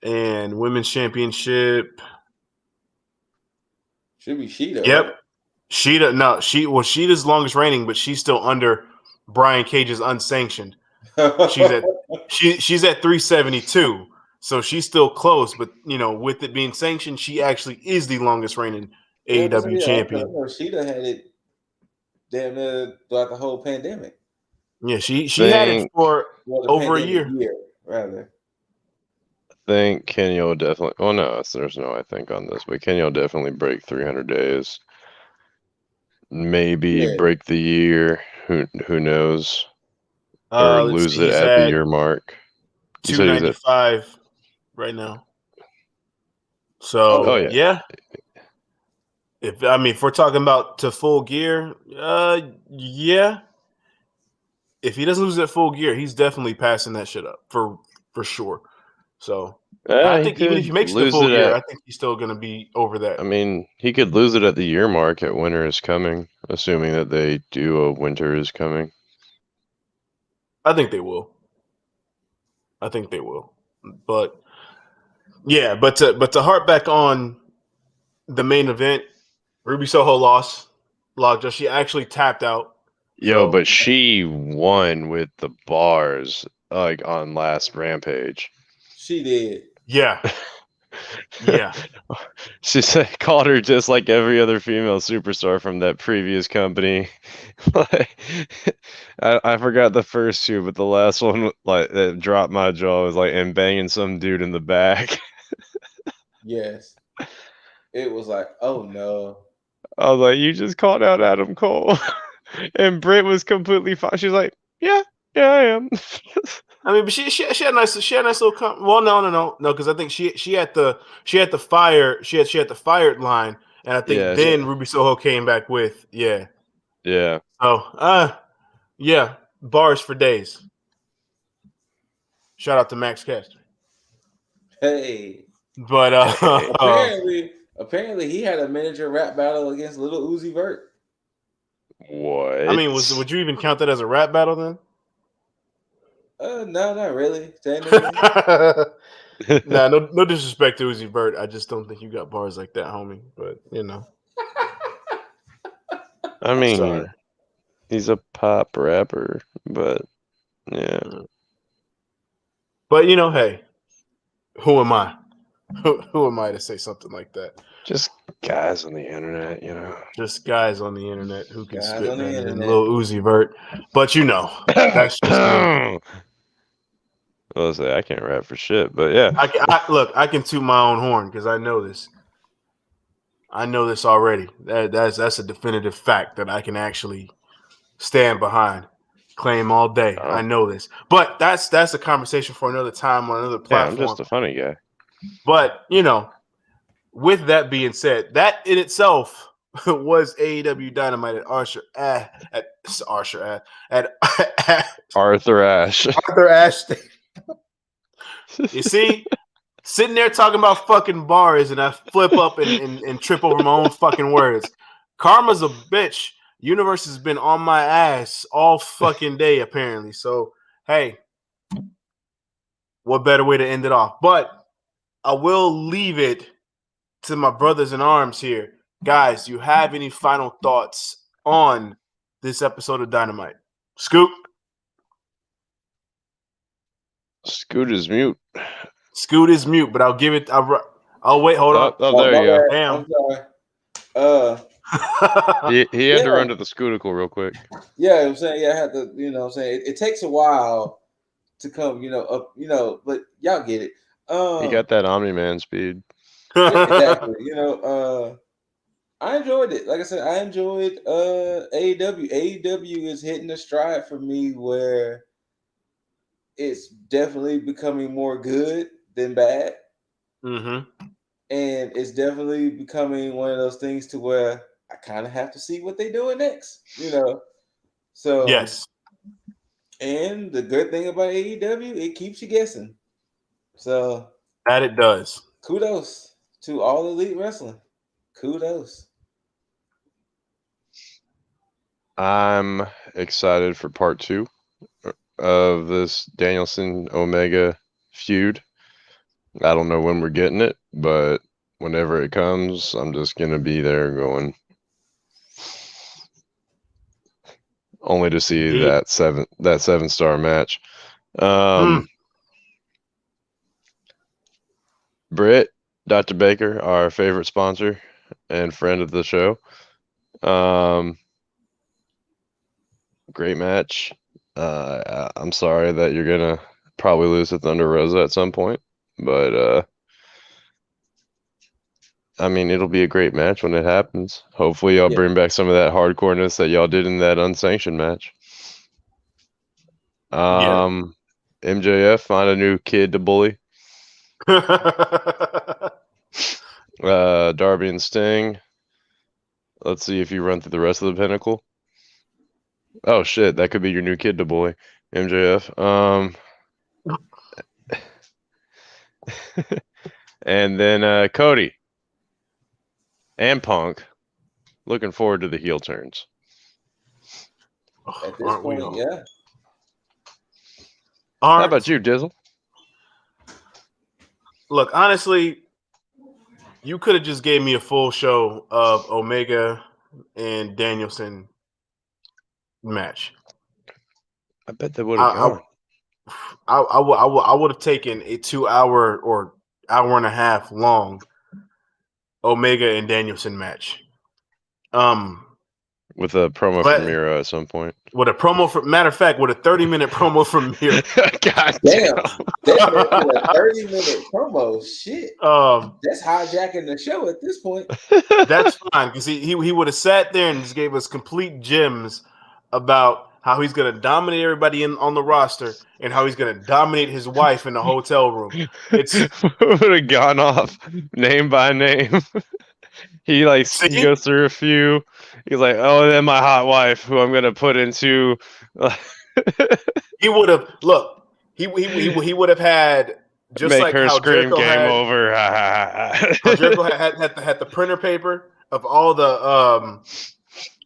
and Women's Championship should be Sheeta. Yep. Right? Sheeta's longest reigning, but she's still under Brian Cage's unsanctioned. She's at she's at 372, so she's still close. But with it being sanctioned, she actually is the longest reigning AEW champion. I know Sheeta had it damn near throughout the whole pandemic. Yeah, she had it for over a year. Rather. I think Kenny will definitely. Well, no, there's no I think on this, but Kenny will definitely break 300 days. Maybe break the year. Who knows? Or lose it at the year mark. 295 right now. So yeah. If we're talking about to full gear, yeah. If he doesn't lose that full gear, he's definitely passing that shit up for sure. So I think even if he makes the full gear, I think he's still going to be over that. I mean, he could lose it at the year mark at Winter is Coming, assuming that they do a Winter is Coming. I think they will. But yeah, but to harp back on the main event, Ruby Soho lost. Lockjaw. She actually tapped out. But she won with the bars like on last Rampage. She did. Yeah. Yeah. She called her just like every other female superstar from that previous company. I forgot the first two, but the last one like that dropped my jaw was like and banging some dude in the back. Yes. It was like, oh no. I was like, you just called out Adam Cole. And Britt was completely fine. She's like, yeah, I am. I mean, but she had a nice little well, no, because I think she had the fired line, and I think then Ruby Soho came back with yeah. Oh, yeah, bars for days. Shout out to Max Caster. Hey, but apparently he had a miniature rap battle against Little Uzi Vert. What? I mean, would you even count that as a rap battle then? No, not really. Nah, no disrespect to Uzi Vert. I just don't think you got bars like that, homie. But I mean, sorry. he's a pop rapper, but yeah. But hey, who am I? Who am I to say something like that? Just guys on the internet, Just guys on the internet who can Guys spit on the better than internet. Lil Uzi Vert. But that's just me. I'll say I can't rap for shit, but yeah. I can toot my own horn because I know this. I know this already. That's a definitive fact that I can actually stand behind, claim all day. Oh. I know this, but that's a conversation for another time on another Yeah, I'm platform. just a funny guy. But with that being said, that in itself was AEW Dynamite at Arthur Ashe. Arthur Ashe. You see, sitting there talking about fucking bars, and I flip up and trip over my own fucking words. Karma's a bitch. Universe has been on my ass all fucking day, apparently. So, hey, what better way to end it off? But I will leave it to my brothers in arms here. Guys, do you have any final thoughts on this episode of Dynamite? Scoot? Scoot is mute. Scoot is mute, but I'll give it. I'll wait. Hold on. Oh, there you go. Damn. I'm sorry. He had to run to the Scootical real quick. Yeah, I'm saying, I had to, I'm saying it takes a while to come, up, but y'all get it. He got that Omni-Man speed. Exactly. I enjoyed it. Like I said, I enjoyed AEW. AEW is hitting a stride for me where it's definitely becoming more good than bad. Mm-hmm. And it's definitely becoming one of those things to where I kind of have to see what they're doing next, So yes. And the good thing about AEW, it keeps you guessing. So that it does. Kudos to all Elite Wrestling. Kudos. I'm excited for part 2 of this Danielson Omega feud. I don't know when we're getting it, but whenever it comes, I'm just gonna be there going, only to see that 7-star match. Britt, Dr. Baker, our favorite sponsor and friend of the show. Great match. I'm sorry that you're gonna probably lose to Thunder Rosa at some point, but I mean, it'll be a great match when it happens. Hopefully, y'all bring back some of that hardcoreness that y'all did in that unsanctioned match. MJF, find a new kid to bully. Darby and Sting. Let's see if you run through the rest of the Pinnacle. Oh shit, that could be your new kid to bully, MJF. And then Cody and Punk. Looking forward to the heel turns. At this point, yeah. How about you, Dizzle? Look, honestly, you could have just gave me a full show of Omega and Danielson match. I bet they would have gone. I would have taken a 2-hour or hour and a half long Omega and Danielson match. With a promo from Miro at some point. With a promo matter of fact, with a 30-minute promo from Miro. God damn. Definitely a 30-minute promo. Shit. That's hijacking the show at this point. That's fine, because he would have sat there and just gave us complete gems about how he's going to dominate everybody on the roster and how he's going to dominate his wife in the hotel room. It's would have gone off name by name. He goes through a few. He's like, oh, then my hot wife, who I'm gonna put into. He would have He would have had just make like her how scream Jericho game had, over. how Jericho had the printer paper of all the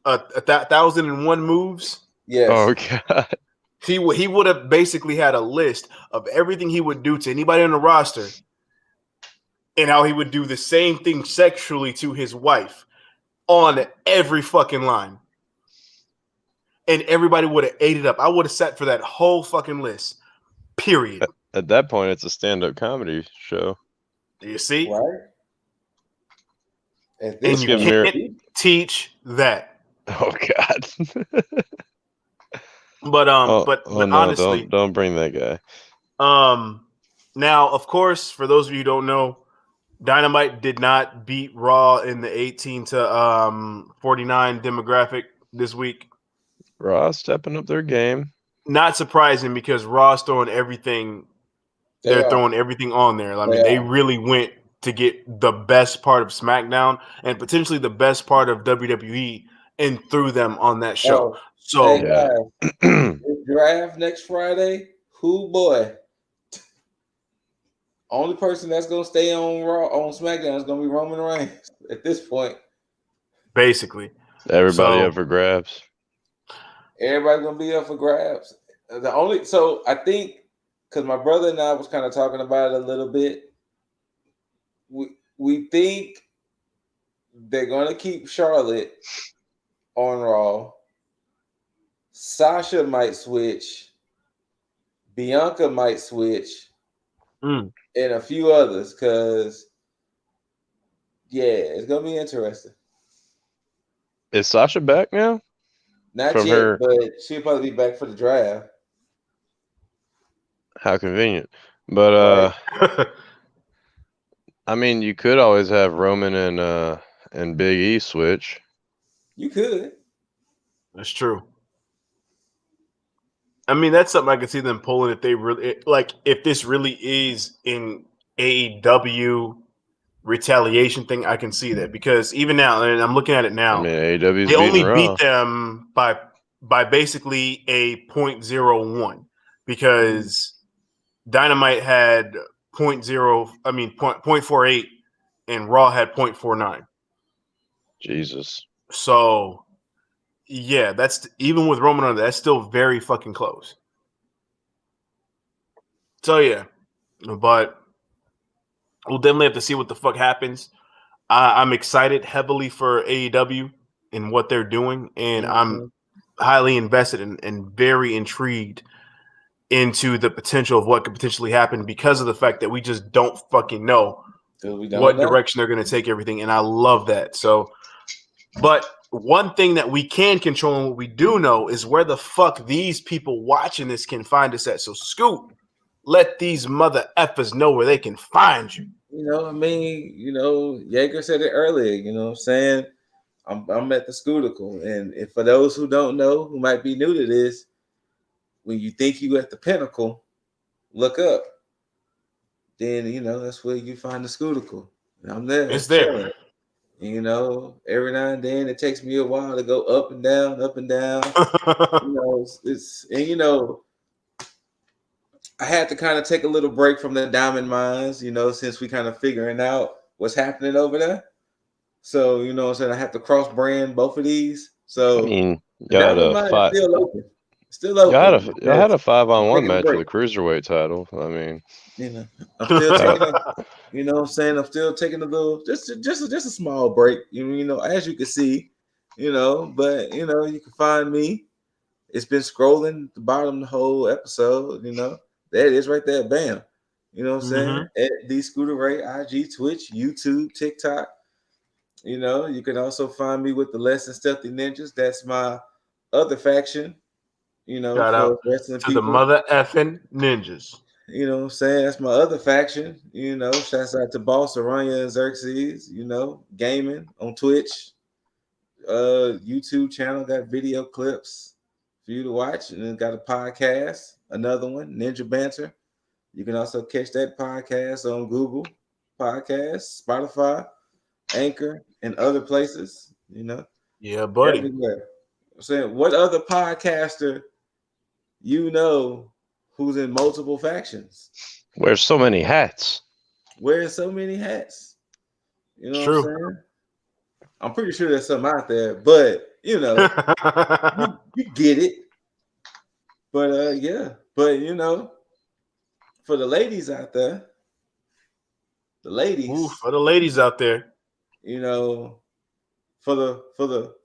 1,001 moves. Yes. Oh god. He would have basically had a list of everything he would do to anybody on the roster. And how he would do the same thing sexually to his wife on every fucking line. and everybody would have ate it up. I would have sat for that whole fucking list. Period. At that point, it's a stand-up comedy show. You see? Right. At And this you point, can't teach that. Oh God. But but no, honestly, don't bring that guy. Now of course, for those of you who don't know, Dynamite did not beat Raw in the 18 to 49 demographic this week. Raw stepping up their game. Not surprising because Raw's throwing everything. They're throwing everything on there. I mean, they really went to get the best part of SmackDown and potentially the best part of WWE and threw them on that show. So, hey guys, the draft next Friday. Who boy? Only person that's gonna stay on Raw on SmackDown is gonna be Roman Reigns at this point. Basically, everybody up for grabs. Everybody's gonna be up for grabs. So I think because my brother and I was kind of talking about it a little bit. We think they're gonna keep Charlotte on Raw. Sasha might switch. Bianca might switch. And a few others, because it's gonna be interesting. Is Sasha back now? Not yet, but she'll probably be back for the draft. How convenient. But I mean, you could always have Roman and Big E switch. You could. That's true. I mean, that's something I could see them pulling if they really like. If this really is in AEW retaliation thing, I can see that because even now, and I'm looking at it now, I mean, AEW's they only Raw. beat them by basically a 0.01 because Dynamite had 0.48 and Raw had 0.49. Jesus. So yeah, that's even with Roman on that's still very fucking close. So yeah, but we'll definitely have to see what the fuck happens. I'm excited heavily for AEW and what they're doing, and I'm highly invested and very intrigued into the potential of what could potentially happen because of the fact that we just don't fucking know direction they're going to take everything, and I love that. So, but one thing that we can control and what we do know is where the fuck these people watching this can find us at. So, Scoot, let these mother effers know where they can find you. I mean, Yeager said it earlier, what I'm saying? I'm at the Scootical. And if for those who don't know, who might be new to this, when you think you at the pinnacle, look up. Then, that's where you find the Scootical. And I'm there. It's there. Every now and then it takes me a while to go up and down. I had to kind of take a little break from the diamond mines, since we kind of figuring out what's happening over there. So, what I'm saying, I have to cross brand both of these. So, I mean, diamond mine is still open. Still open. Y'all had a 5-on-1 match for the cruiserweight title. I mean, I'm still taking what I'm saying? I'm still taking a little, just a small break. As you can see, but you can find me. It's been scrolling at the bottom the whole episode. There it is right there. Bam. You know what I'm saying? At the ScooterRay, IG, Twitch, YouTube, TikTok. You can also find me with the Less Than Stealthy Ninjas. That's my other faction. Shout out to the mother effing ninjas. You know what I'm saying? That's my other faction. Shouts out to Boss, Aranya, and Xerxes, gaming on Twitch. YouTube channel got video clips for you to watch. And then got a podcast, another one, Ninja Banter. You can also catch that podcast on Google Podcasts, Spotify, Anchor, and other places, Yeah, buddy. Everywhere. I'm saying, what other podcaster who's in multiple factions? Wears so many hats. Wearing so many hats. You know True. what I'm saying? I'm pretty sure there's some out there, but you get it. But yeah. But for the ladies out there, for the ladies out there, for the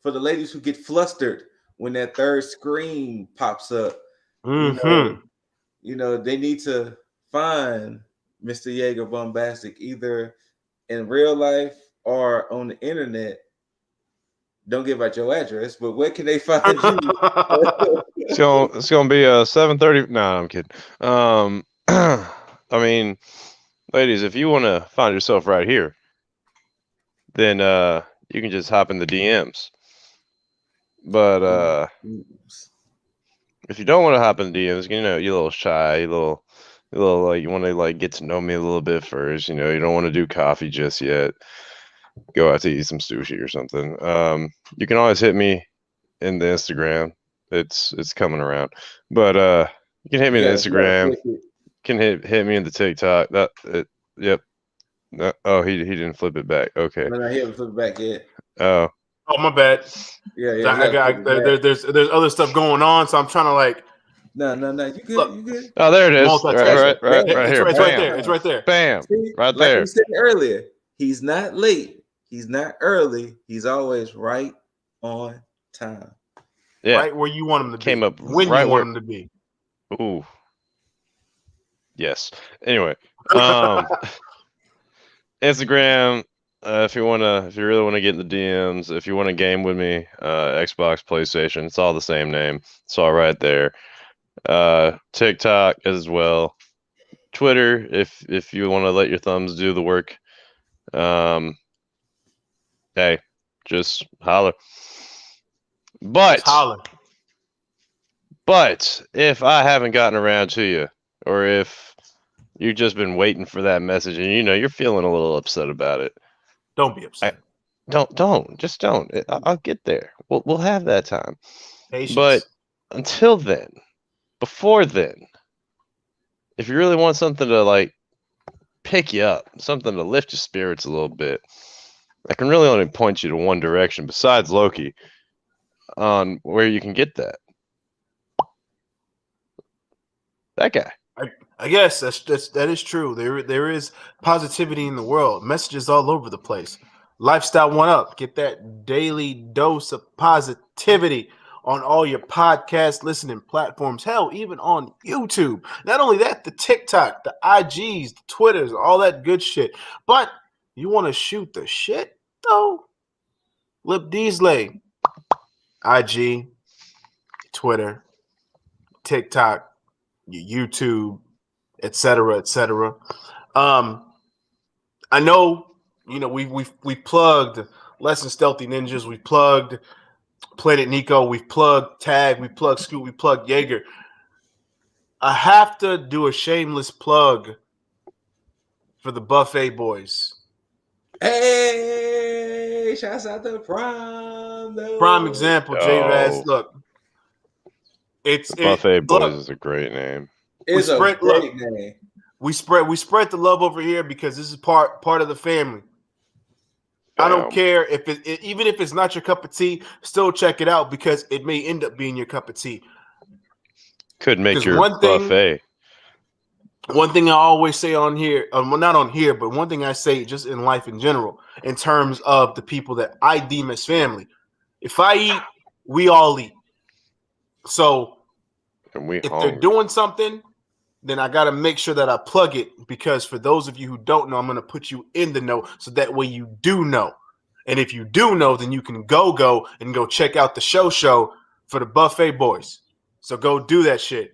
ladies who get flustered when that third screen pops up, Mm-hmm. They need to find Mr. Jaeger Bombastic either in real life or on the internet. Don't give out your address, but where can they find you? It's gonna be 7:30. No, I'm kidding. I mean, ladies, if you want to find yourself right here, then you can just hop in the DMs. But if you don't want to hop in the DMs, you're a little shy, you little like you want to like get to know me a little bit first. You don't want to do coffee just yet. Go out to eat some sushi or something. You can always hit me in the Instagram. It's coming around. But you can hit me in the Instagram. Can hit me in the TikTok. Yep. Oh, he didn't flip it back. Okay. No, he haven't flipped it back yet. Oh. Oh, my bad. Yeah. There's other stuff going on, so I'm trying to like. No. You good? Look. You good? Oh, there it is. Right here. It's right there. It's right there. Bam. See, right like there. we said earlier, he's not late. He's not early. He's always right on time. Yeah. Right where you want him to be. Came up when right you want him to be. Ooh. Yes. Anyway, Instagram. If you really wanna get in the DMs, if you want to game with me, Xbox, PlayStation, it's all the same name. It's all right there. TikTok as well. Twitter, if you want to let your thumbs do the work. Hey, just holler. But if I haven't gotten around to you, or if you've just been waiting for that message and you're feeling a little upset about it, don't be upset. Don't. I'll get there. We'll have that time. Patience. But until then, before then, if you really want something to like pick you up, something to lift your spirits a little bit, I can really only point you to one direction besides Loki on where you can get that. That guy. I guess that is true. There is positivity in the world. Messages all over the place. Lifestyle 1UP. Get that daily dose of positivity on all your podcast listening platforms. Hell, even on YouTube. Not only that, the TikTok, the IGs, the Twitters, all that good shit. But you want to shoot the shit though? Lip Deasley. IG, Twitter, TikTok, YouTube, etc. I know, we plugged Less Than Stealthy Ninjas, we plugged Planet Nico, we plugged T.A.G, we plugged Scoot, we plugged Jaeger. I have to do a shameless plug for the Buffet Boys. Hey, shouts out to Prime. Though. Prime example, J-Vaz. Look, the Buffet Boys is a great name. It's a great name. We spread the love over here because this is part of the family. Damn. I don't care if even if it's not your cup of tea, still check it out because it may end up being your cup of tea. Could make your buffet. One thing I always say on here, well, not on here, but one thing I say just in life in general, in terms of the people that I deem as family. If I eat, we all eat. So if they're doing something, then I got to make sure that I plug it because for those of you who don't know, I'm going to put you in the know so that way you do know. And if you do know, then you can go and go check out the show for the Buffet Boys. So go do that shit.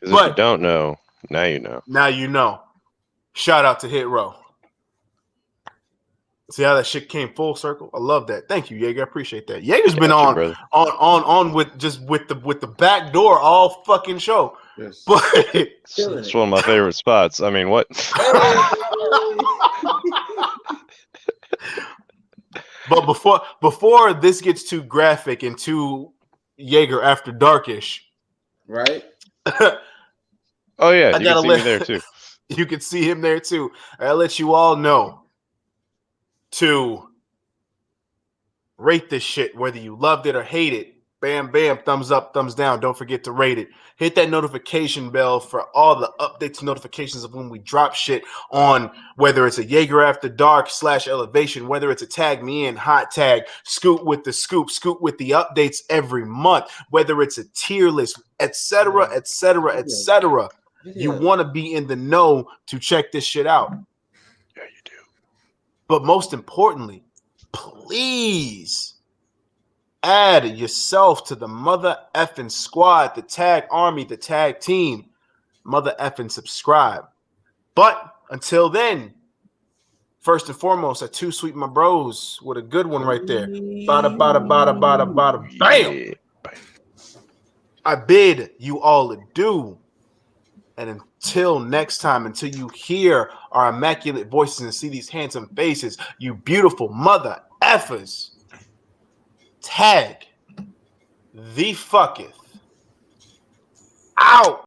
Because if you don't know, now you know. Now you know. Shout out to Hit Row. See how that shit came full circle? I love that. Thank you, Jaeger. I appreciate that. Jaeger's been on with the back door all fucking show. Yes. But it's one of my favorite spots. I mean, what? But before this gets too graphic and too Jaeger after darkish, right? Oh yeah, you can see me there too. You can see him there too. I'll let you all know to rate this shit, whether you loved it or hate it, Bam, bam, thumbs up, thumbs down. Don't forget to rate it. Hit that notification bell for all the updates and notifications of when we drop shit on whether it's a Jaeger After Dark / Elevation, whether it's a Tag Me In, Hot Tag, Scoot with the Scoop, Scoot with the updates every month, whether it's a tier list, etc., etc., etc. You want to be in the know to check this shit out. Yeah, you do. But most importantly, please add yourself to the mother effing squad, the tag army, the tag team. Mother effing subscribe. But until then, first and foremost, at Too Sweet My Bros with a good one right there. Bada, bada, bada, bada, bada, bam. Yeah. I bid you all adieu. And until next time, until you hear our immaculate voices and see these handsome faces, you beautiful mother effers, tag the fucketh out.